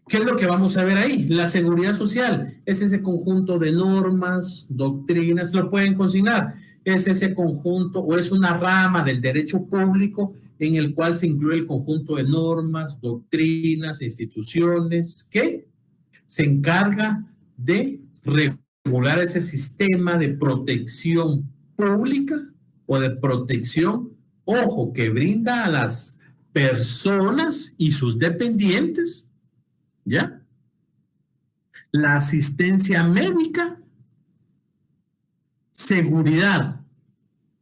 ¿Qué es lo que vamos a ver ahí? La seguridad social es ese conjunto de normas, doctrinas, lo pueden consignar. Es ese conjunto o es una rama del derecho público en el cual se incluye el conjunto de normas, doctrinas, instituciones que se encarga de regular ese sistema de protección pública o de protección, ojo, que brinda a las personas y sus dependientes, ¿ya? la asistencia médica, seguridad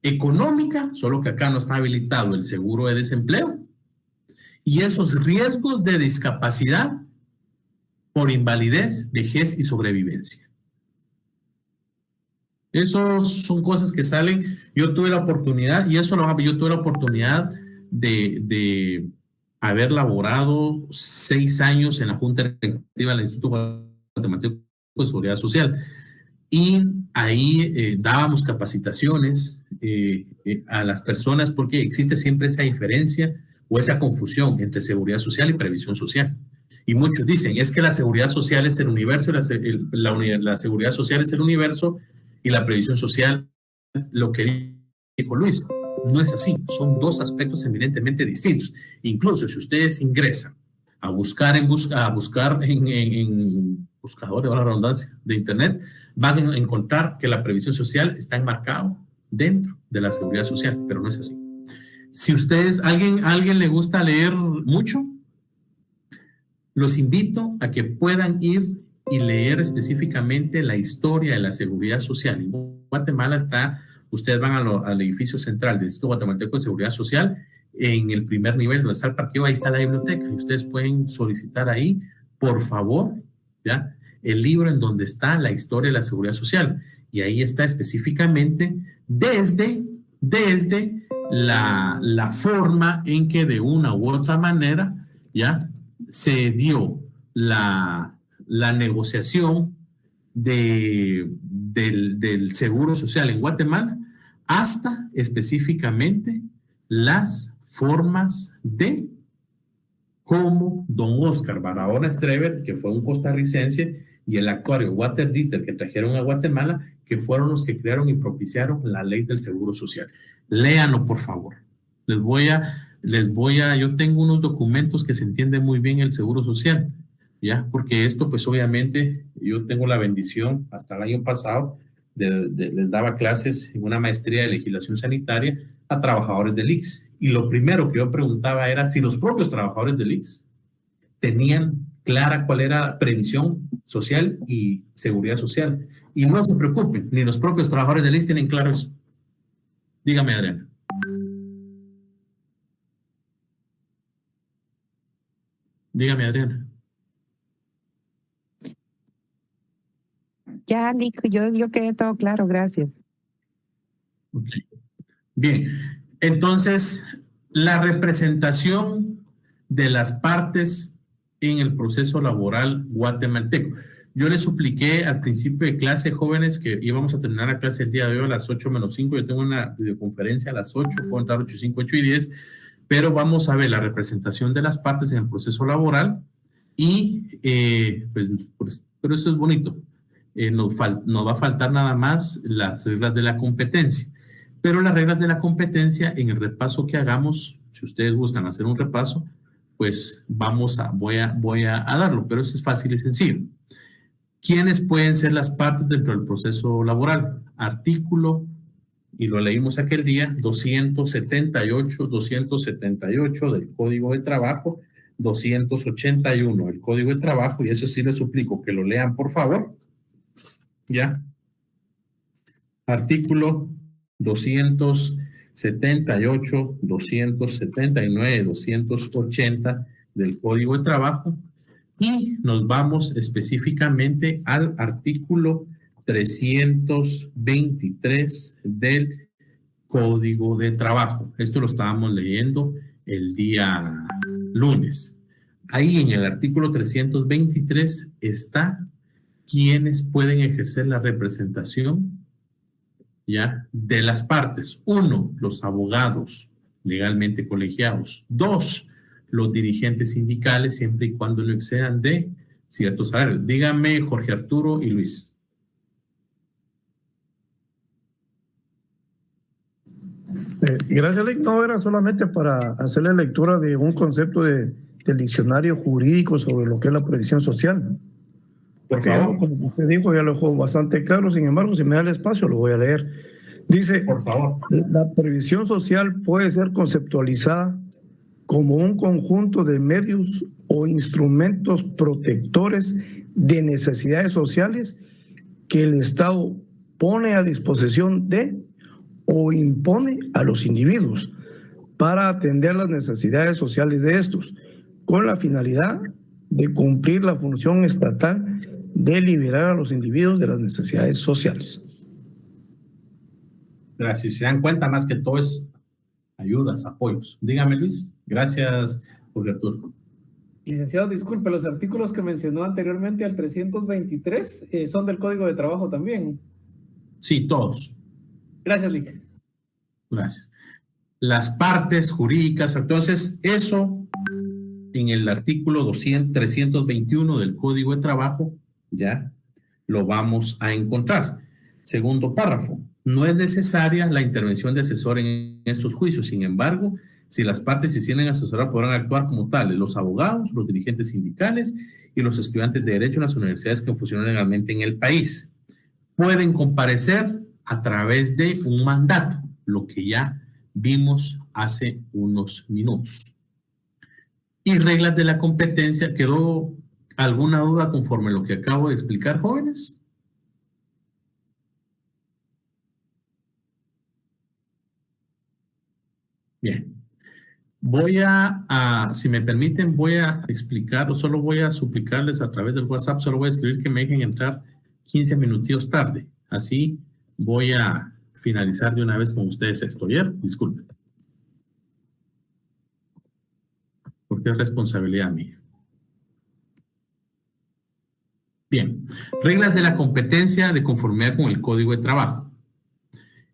económica, solo que acá no está habilitado el seguro de desempleo, y esos riesgos de discapacidad por invalidez, vejez y sobrevivencia. Esos son cosas que salen. Yo tuve la oportunidad, y eso yo tuve la oportunidad de haber laborado 6 años en la Junta Directiva del Instituto Guatemalteco de Seguridad Social. Y ahí dábamos capacitaciones a las personas, porque existe siempre esa diferencia o esa confusión entre seguridad social y previsión social. Y muchos dicen, es que la seguridad social es el universo, la seguridad social es el universo y la previsión social, lo que dijo Luis. No es así, son dos aspectos eminentemente distintos. Incluso si ustedes ingresan a buscar en buscador de la redundancia de internet, van a encontrar que la previsión social está enmarcado dentro de la seguridad social, pero no es así. Si ustedes, alguien le gusta leer mucho, los invito a que puedan ir y leer específicamente la historia de la seguridad social. En Guatemala ustedes van al edificio central del Instituto Guatemalteco de Seguridad Social, en el primer nivel donde está el parqueo, ahí está la biblioteca, y ustedes pueden solicitar ahí, por favor, ¿ya?, el libro en donde está la historia de la seguridad social, y ahí está específicamente desde la forma en que de una u otra manera, ¿ya?, se dio la negociación del seguro social en Guatemala, hasta específicamente las formas de cómo don Oscar Barahona Streber, que fue un costarricense, y el actuario Walter Dieter, que trajeron a Guatemala, que fueron los que crearon y propiciaron la ley del seguro social. Léanlo, por favor. Yo tengo unos documentos que se entiende muy bien el seguro social, ¿ya? Porque esto, pues obviamente, yo tengo la bendición, hasta el año pasado, les daba clases en una maestría de legislación sanitaria a trabajadores del ICS. Y lo primero que yo preguntaba era si los propios trabajadores del ICS tenían clara cuál era previsión social y seguridad social. Y no se preocupen, ni los propios trabajadores del ICS tienen claro eso. Dígame, Adriana. Dígame, Adriana. Ya, Nico, yo quedé todo claro, gracias. Okay. Bien, entonces, la representación de las partes en el proceso laboral guatemalteco. Yo les supliqué al principio de clase, jóvenes, que íbamos a terminar la clase el día de hoy a las 8:05. Yo tengo una videoconferencia a las 8, puedo entrar 8:05, 8:10, pero vamos a ver la representación de las partes en el proceso laboral y, pero eso es bonito. Nos va a faltar nada más las reglas de la competencia. Pero las reglas de la competencia, en el repaso que hagamos, si ustedes gustan hacer un repaso, pues voy a darlo, pero eso es fácil y sencillo. ¿Quiénes pueden ser las partes dentro del proceso laboral? Artículo, y lo leímos aquel día, 278 del Código de Trabajo, 281 del Código de Trabajo, y eso sí les suplico que lo lean, por favor. ¿Ya? Artículo 278, 279, 280 del Código de Trabajo, y nos vamos específicamente al artículo 323 del Código de Trabajo. Esto lo estábamos leyendo el día lunes. Ahí en el artículo 323 está quienes pueden ejercer la representación, ¿ya?, de las partes. 1, los abogados legalmente colegiados. 2, los dirigentes sindicales, siempre y cuando no excedan de ciertos salarios. Díganme, Jorge Arturo y Luis. Gracias, Lick. No, era solamente para hacerle lectura de un concepto del diccionario jurídico sobre lo que es la previsión social. Por favor. Como usted dijo, ya lo dejó bastante claro. Sin embargo, si me da el espacio, lo voy a leer. Dice, por favor, la previsión social puede ser conceptualizada como un conjunto de medios o instrumentos protectores de necesidades sociales que el Estado pone a disposición de o impone a los individuos para atender las necesidades sociales de estos, con la finalidad de cumplir la función estatal de liberar a los individuos de las necesidades sociales. Gracias. Si se dan cuenta, más que todo es ayudas, apoyos. Dígame, Luis. Gracias, Jorge Arturo. Licenciado, disculpe, los artículos que mencionó anteriormente al 323 son del Código de Trabajo también. Sí, todos. Gracias, Lic. Gracias. Las partes jurídicas, entonces, eso en el artículo 321 del Código de Trabajo ya lo vamos a encontrar. Segundo párrafo. No es necesaria la intervención de asesor en estos juicios. Sin embargo, si las partes se sienten asesorar, podrán actuar como tales los abogados, los dirigentes sindicales y los estudiantes de Derecho en las universidades que funcionan legalmente en el país. Pueden comparecer a través de un mandato, lo que ya vimos hace unos minutos. Y reglas de la competencia. ¿Quedó alguna duda conforme a lo que acabo de explicar, jóvenes? Bien. Voy si me permiten, voy a explicar, o solo voy a suplicarles a través del WhatsApp, solo voy a escribir que me dejen entrar 15 minutillos tarde. Así voy a finalizar de una vez con ustedes esto. ¿Ya? Disculpen. Porque es responsabilidad mía. Bien. Reglas de la competencia de conformidad con el Código de Trabajo.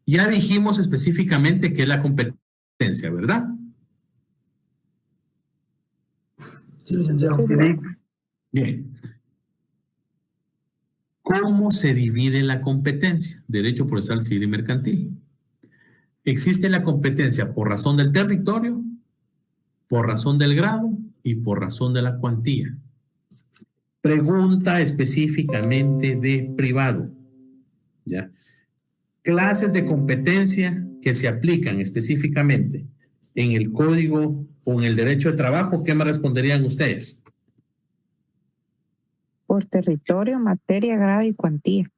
Ya dijimos específicamente qué es la competencia, ¿verdad? Sí, licenciado. Bien. ¿Cómo se divide la competencia? Derecho procesal civil y mercantil. Existe la competencia por razón del territorio, por razón del grado y por razón de la cuantía. Pregunta específicamente de privado. ¿Ya? Clases de competencia que se aplican específicamente en el código o en el derecho de trabajo, ¿qué me responderían ustedes? Por territorio, materia, grado y cuantía.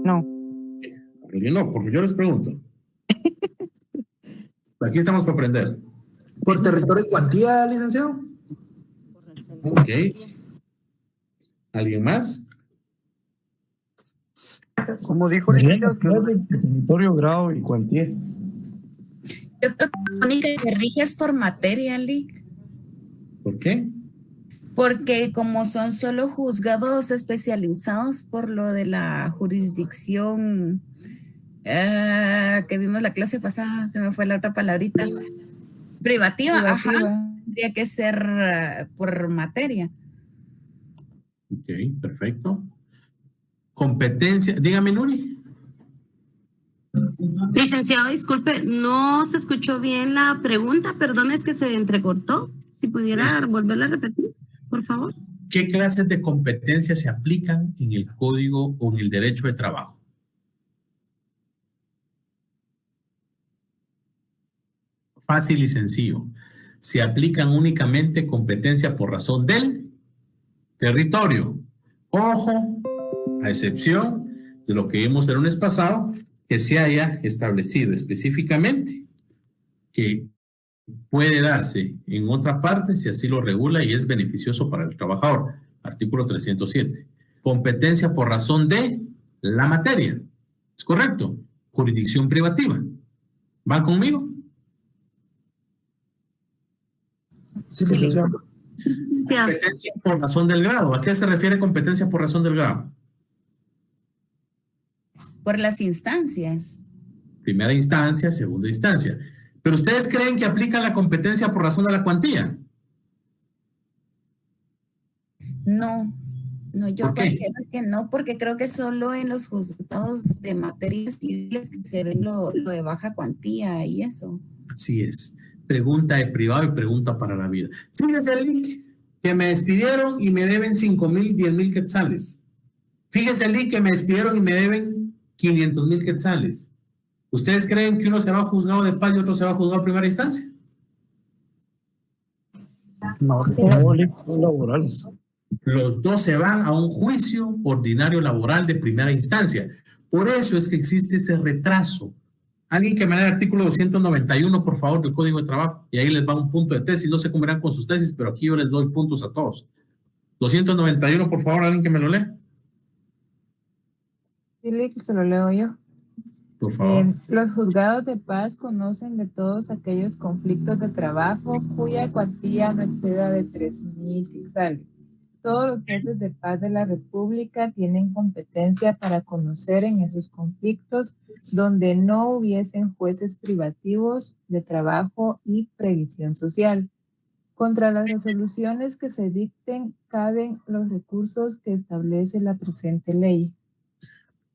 No. No, porque yo les pregunto. Aquí estamos para aprender. ¿Por territorio y cuantía, licenciado? Ok. ¿Alguien más? Como dijo licenciado, territorio, grado y cuantía. Yo creo que la única que rige es por materia, Lic. ¿Por qué? Porque como son solo juzgados especializados por lo de la jurisdicción que vimos la clase pasada, se me fue la otra palabrita. Privativa. Ajá. Tendría que ser por materia. Ok, perfecto. Competencia, dígame, Nuri. Licenciado, disculpe, no se escuchó bien la pregunta, perdón, es que se entrecortó. Si pudiera volverla a repetir, por favor. ¿Qué clases de competencias se aplican en el código o en el derecho de trabajo? Fácil y sencillo. Se aplican únicamente competencia por razón del territorio. Ojo, a excepción de lo que vimos el lunes pasado, que se haya establecido específicamente que puede darse en otra parte si así lo regula y es beneficioso para el trabajador. Artículo 307. Competencia por razón de la materia. ¿Es correcto? Jurisdicción privativa. ¿Van conmigo? Sí, licenciado. Competencia por razón del grado. ¿A qué se refiere competencia por razón del grado? Por las instancias. Primera instancia, segunda instancia. ¿Pero ustedes creen que aplica la competencia por razón de la cuantía? No, yo considero que no, porque creo que solo en los juzgados de materias civiles que se ve lo de baja cuantía y eso. Así es. Pregunta de privado y pregunta para la vida. Fíjese el link que me despidieron y me deben 5,000, 10,000 quetzales. Fíjese el link que me despidieron y me deben 500,000 quetzales. ¿Ustedes creen que uno se va a juzgado de paz y otro se va a juzgado a primera instancia? No, son laborales. Los dos se van a un juicio ordinario laboral de primera instancia. Por eso es que existe ese retraso. Alguien que me dé el artículo 291, por favor, del Código de Trabajo, y ahí les va un punto de tesis. No se comerán con sus tesis, pero aquí yo les doy puntos a todos. 291, por favor, alguien que me lo lea. Dile que se lo leo yo. Por favor. Los juzgados de paz conocen de todos aquellos conflictos de trabajo cuya cuantía no exceda de 3,000 quetzales. Todos los jueces de paz de la República tienen competencia para conocer en esos conflictos donde no hubiesen jueces privativos de trabajo y previsión social. Contra las resoluciones que se dicten caben los recursos que establece la presente ley.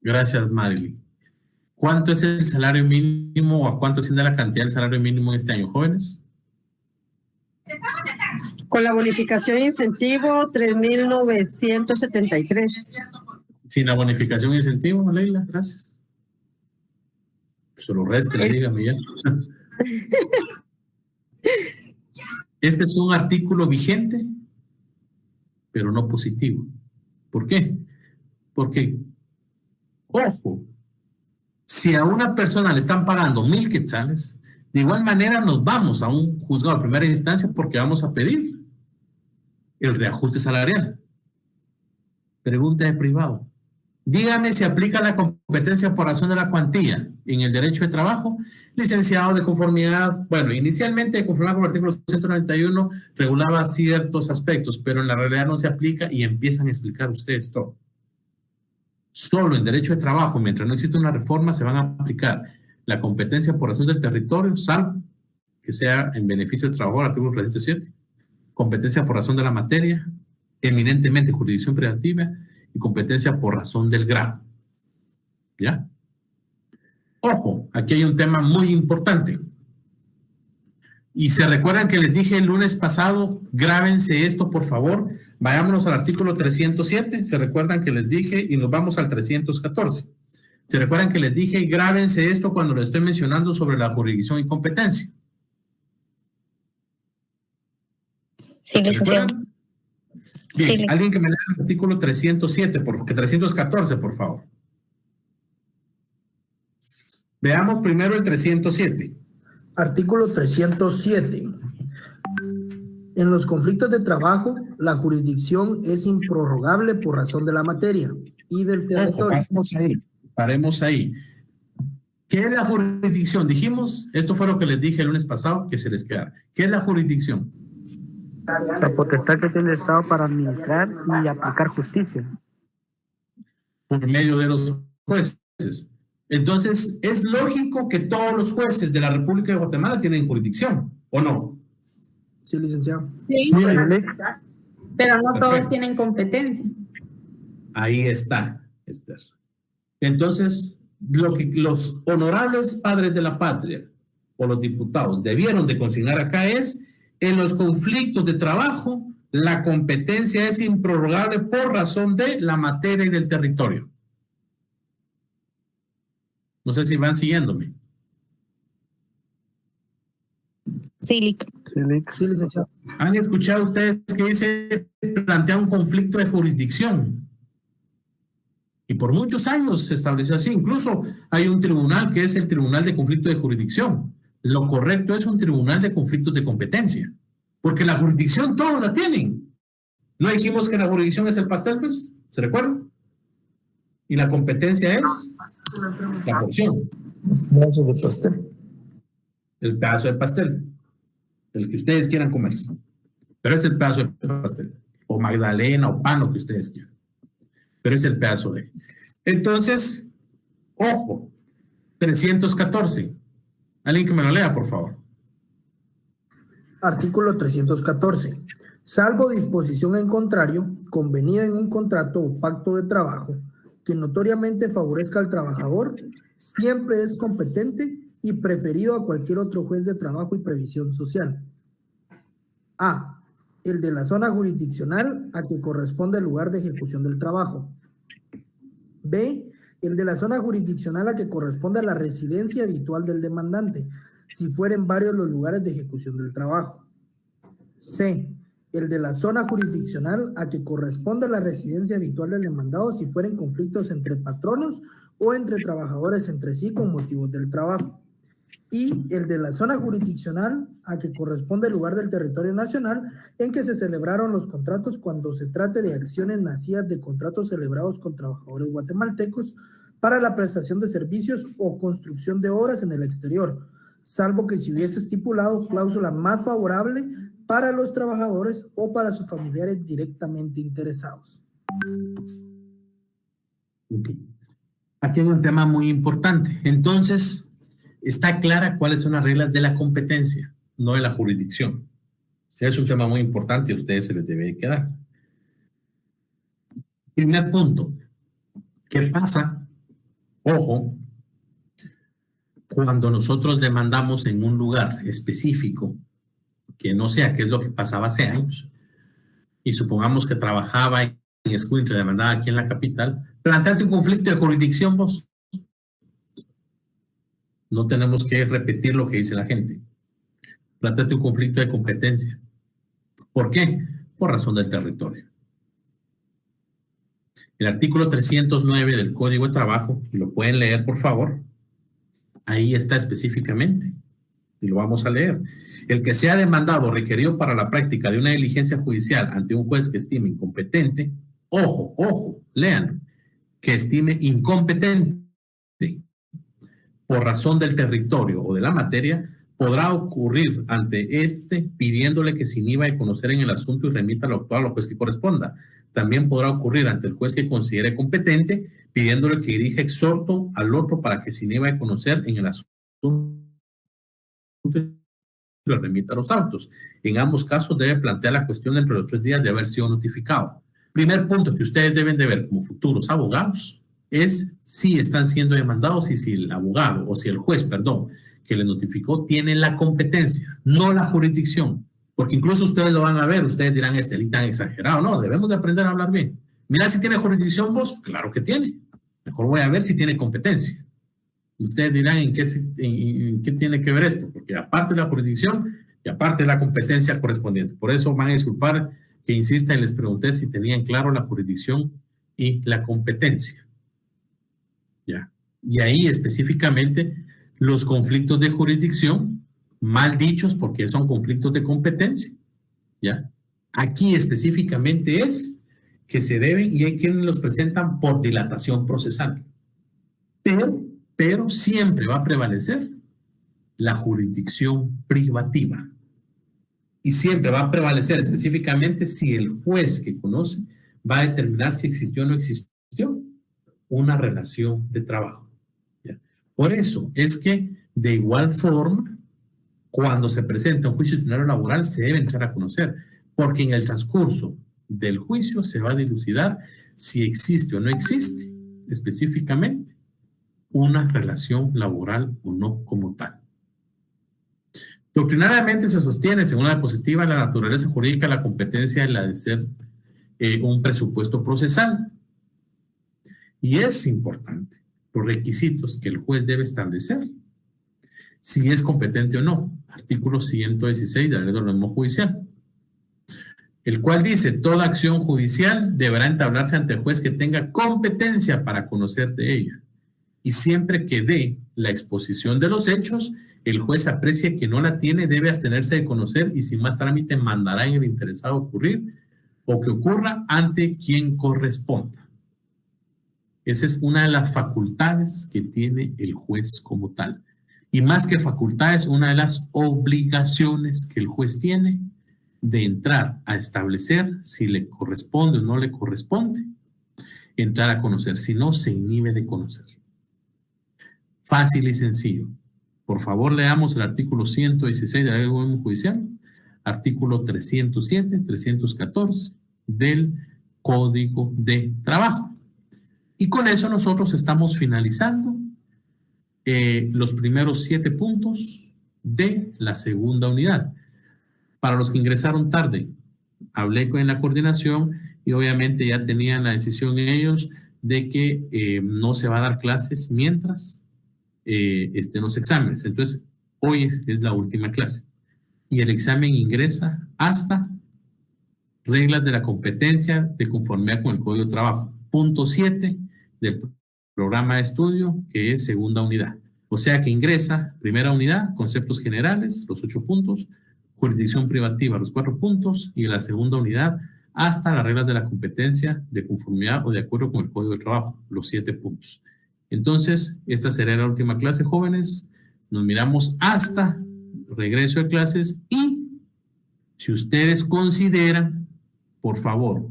Gracias, Marilyn. ¿Cuánto es el salario mínimo o a cuánto asciende la cantidad del salario mínimo este año, jóvenes? Con la bonificación e incentivo, 3,973. Sin la bonificación e incentivo, Leila, gracias. Pues lo reste, dígame ya. Este es un artículo vigente, pero no positivo. ¿Por qué? Porque, ojo, si a una persona le están pagando 1,000 quetzales, de igual manera nos vamos a un juzgado de primera instancia porque vamos a pedir el reajuste salarial. Pregunta de privado. Dígame si aplica la competencia por razón de la cuantía en el derecho de trabajo, licenciado de conformidad. Bueno, inicialmente de conformidad con el artículo 191 regulaba ciertos aspectos, pero en la realidad no se aplica y empiezan a explicar ustedes todo. Solo en derecho de trabajo, mientras no existe una reforma, se van a aplicar la competencia por razón del territorio, salvo que sea en beneficio del trabajador, artículo 307, competencia por razón de la materia, eminentemente jurisdicción privativa y competencia por razón del grado. ¿Ya? Ojo, aquí hay un tema muy importante. Y se recuerdan que les dije el lunes pasado, grábense esto, por favor. Vayámonos al artículo 307. Se recuerdan que les dije y nos vamos al 314. Se recuerdan que les dije, grábense esto cuando les estoy mencionando sobre la jurisdicción y competencia. Sí, licenciado. Bien, Sí, alguien que me lea el artículo 307, 314, por favor. Veamos primero el 307. Artículo 307. En los conflictos de trabajo, la jurisdicción es improrrogable por razón de la materia y del territorio. Paremos ahí. ¿Qué es la jurisdicción? Dijimos, esto fue lo que les dije el lunes pasado, que se les quedara. ¿Qué es la jurisdicción? La potestad que tiene el Estado para administrar y aplicar justicia. Por medio de los jueces. Entonces, es lógico que todos los jueces de la República de Guatemala tienen jurisdicción, ¿o no? Sí, licenciado. Sí, pero no todos tienen competencia. Ahí está, Esther. Entonces, lo que los honorables padres de la patria o los diputados debieron de consignar acá es, en los conflictos de trabajo, la competencia es improrrogable por razón de la materia y del territorio. No sé si van siguiéndome. Sí, licenciado. ¿Han escuchado ustedes que dice plantea un conflicto de jurisdicción? Y por muchos años se estableció así. Incluso hay un tribunal que es el Tribunal de Conflicto de Jurisdicción. Lo correcto es un tribunal de conflictos de competencia. Porque la jurisdicción todos la tienen. ¿No dijimos que la jurisdicción es el pastel, pues? ¿Se recuerdan? Y la competencia es la porción. Pedazo de pastel. El pedazo de pastel. El que ustedes quieran comerse. Pero es el pedazo de pastel. O magdalena, o pan, lo que ustedes quieran. Pero es el pedazo de. Entonces, ojo, 314. Alguien que me lo lea, por favor. Artículo 314. Salvo disposición en contrario, convenida en un contrato o pacto de trabajo, que notoriamente favorezca al trabajador, siempre es competente y preferido a cualquier otro juez de trabajo y previsión social. A. El de la zona jurisdiccional a que corresponde el lugar de ejecución del trabajo. B. El de la zona jurisdiccional a que corresponde a la residencia habitual del demandante, si fueren varios los lugares de ejecución del trabajo. C. el de la zona jurisdiccional a que corresponda la residencia habitual del demandado si fueren conflictos entre patronos o entre trabajadores entre sí con motivos del trabajo. Y el de la zona jurisdiccional a que corresponde el lugar del territorio nacional en que se celebraron los contratos cuando se trate de acciones nacidas de contratos celebrados con trabajadores guatemaltecos para la prestación de servicios o construcción de obras en el exterior, salvo que se hubiese estipulado cláusula más favorable para los trabajadores o para sus familiares directamente interesados. Okay. Aquí hay un tema muy importante. Entonces, está clara cuáles son las reglas de la competencia, no de la jurisdicción. Es un tema muy importante y a ustedes se les debe quedar. Primer punto. ¿Qué pasa? Ojo, cuando nosotros demandamos en un lugar específico, que no sea qué es lo que pasaba hace años, y supongamos que trabajaba en Escuintla, demandaba aquí en la capital, planteate un conflicto de jurisdicción vos. No tenemos que repetir lo que dice la gente. Planteate un conflicto de competencia. ¿Por qué? Por razón del territorio. El artículo 309 del Código de Trabajo, y lo pueden leer por favor, ahí está específicamente, y lo vamos a leer. El que sea demandado o requerido para la práctica de una diligencia judicial ante un juez que estime incompetente, ojo, lean, que estime incompetente por razón del territorio o de la materia, podrá ocurrir ante este pidiéndole que se inhiba de conocer en el asunto y remita lo actual al juez que corresponda. También podrá ocurrir ante el juez que considere competente pidiéndole que dirija exhorto al otro para que se inhiba de conocer en el asunto y lo remita a los autos. En ambos casos debe plantear la cuestión dentro de los 3 días de haber sido notificado. Primer punto que ustedes deben de ver como futuros abogados es si están siendo demandados y si el abogado o si el juez, perdón, que le notificó tiene la competencia, no la jurisdicción. Porque incluso ustedes lo van a ver, ustedes dirán, tan exagerado. No, debemos de aprender a hablar bien. Mira si tiene jurisdicción vos, claro que tiene. Mejor voy a ver si tiene competencia. Ustedes dirán en qué tiene que ver esto, porque aparte de la jurisdicción y aparte de la competencia correspondiente. Por eso van a disculpar que insista y les pregunté si tenían claro la jurisdicción y la competencia. ¿Ya? Y ahí específicamente los conflictos de jurisdicción, mal dichos porque son conflictos de competencia. ¿Ya? Aquí específicamente es que se deben y hay quienes los presentan por dilatación procesal. Pero siempre va a prevalecer la jurisdicción privativa. Y siempre va a prevalecer específicamente si el juez que conoce va a determinar si existió o no existió una relación de trabajo. ¿Ya? Por eso es que de igual forma, cuando se presenta un juicio disciplinario laboral, se debe entrar a conocer, porque en el transcurso del juicio se va a dilucidar si existe o no existe específicamente una relación laboral o no como tal. Doctrinariamente se sostiene, según la diapositiva, la naturaleza jurídica, la competencia de la de ser un presupuesto procesal. Y es importante los requisitos que el juez debe establecer, si es competente o no. Artículo 116 de la Ley de Organismo Judicial, el cual dice, toda acción judicial deberá entablarse ante el juez que tenga competencia para conocer de ella. Y siempre que dé la exposición de los hechos, el juez aprecie que no la tiene, debe abstenerse de conocer y sin más trámite mandará en el interesado ocurrir o que ocurra ante quien corresponda. Esa es una de las facultades que tiene el juez como tal. Y más que facultades, una de las obligaciones que el juez tiene de entrar a establecer si le corresponde o no le corresponde, entrar a conocer, si no, se inhibe de conocer. Fácil y sencillo. Por favor, leamos el artículo 116 de la Ley de Organismo Judicial, artículo 307, 314 del Código de Trabajo. Y con eso nosotros estamos finalizando los primeros 7 puntos de la segunda unidad. Para los que ingresaron tarde, hablé con la coordinación y obviamente ya tenían la decisión ellos de que no se va a dar clases mientras estén los exámenes. Entonces, hoy es la última clase. Y el examen ingresa hasta reglas de la competencia de conformidad con el Código de Trabajo. Punto 7 del programa de estudio, que es segunda unidad. O sea que ingresa primera unidad, conceptos generales, los 8 puntos, jurisdicción privativa, los 4 puntos, y la segunda unidad hasta las reglas de la competencia de conformidad o de acuerdo con el Código de Trabajo, los 7 puntos. Entonces, esta será la última clase, jóvenes. Nos miramos hasta regreso de clases y si ustedes consideran, por favor,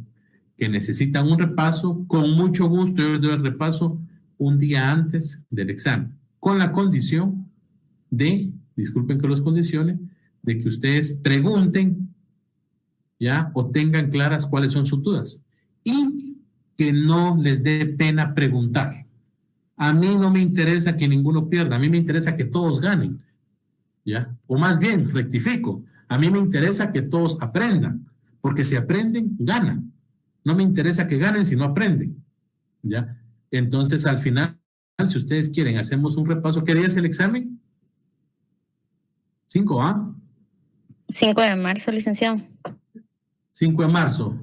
que necesitan un repaso, con mucho gusto yo les doy el repaso un día antes del examen, con la condición de, disculpen que los condicione, de que ustedes pregunten, ¿ya? O tengan claras cuáles son sus dudas y que no les dé pena preguntar. A mí no me interesa que ninguno pierda, a mí me interesa que todos ganen, ¿ya? O más bien, rectifico, a mí me interesa que todos aprendan, porque si aprenden, ganan. No me interesa que ganen si no aprenden, ¿ya? Entonces, al final, si ustedes quieren, hacemos un repaso. ¿Qué día es el examen? 5, ¿ah? 5 de marzo, licenciado. 5 de marzo.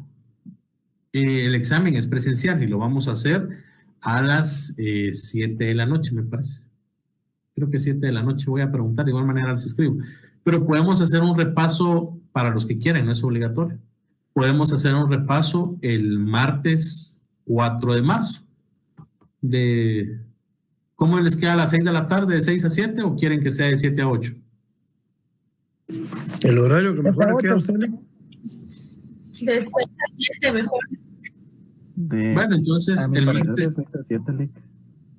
El examen es presencial y lo vamos a hacer a las 7 de la noche, me parece. Creo que 7 de la noche, voy a preguntar, de igual manera les escribo. Pero podemos hacer un repaso para los que quieran, no es obligatorio. Podemos hacer un repaso el martes 4 de marzo. ¿Cómo les queda a las 6 de la tarde, de 6 a 7 o quieren que sea de 7 a 8? El horario que mejor les queda a usted. De 6 a 7 mejor. Bueno, entonces el martes.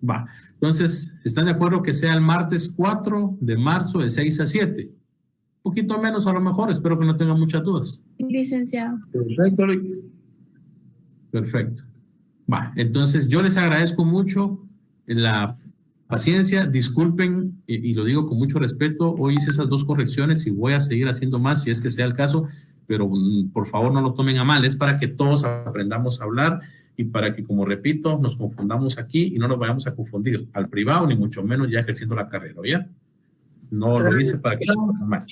Va. Entonces, ¿están de acuerdo que sea el martes 4 de marzo de 6 a 7? Un poquito menos a lo mejor, espero que no tengan muchas dudas. Licenciado. Perfecto. Va, entonces yo les agradezco mucho la paciencia, disculpen, y lo digo con mucho respeto, hoy hice esas 2 correcciones y voy a seguir haciendo más si es que sea el caso, pero por favor no lo tomen a mal, es para que todos aprendamos a hablar y para que, como repito, nos confundamos aquí y no nos vayamos a confundir al privado, ni mucho menos ya ejerciendo la carrera, ¿ya? No lo hice para que no mal.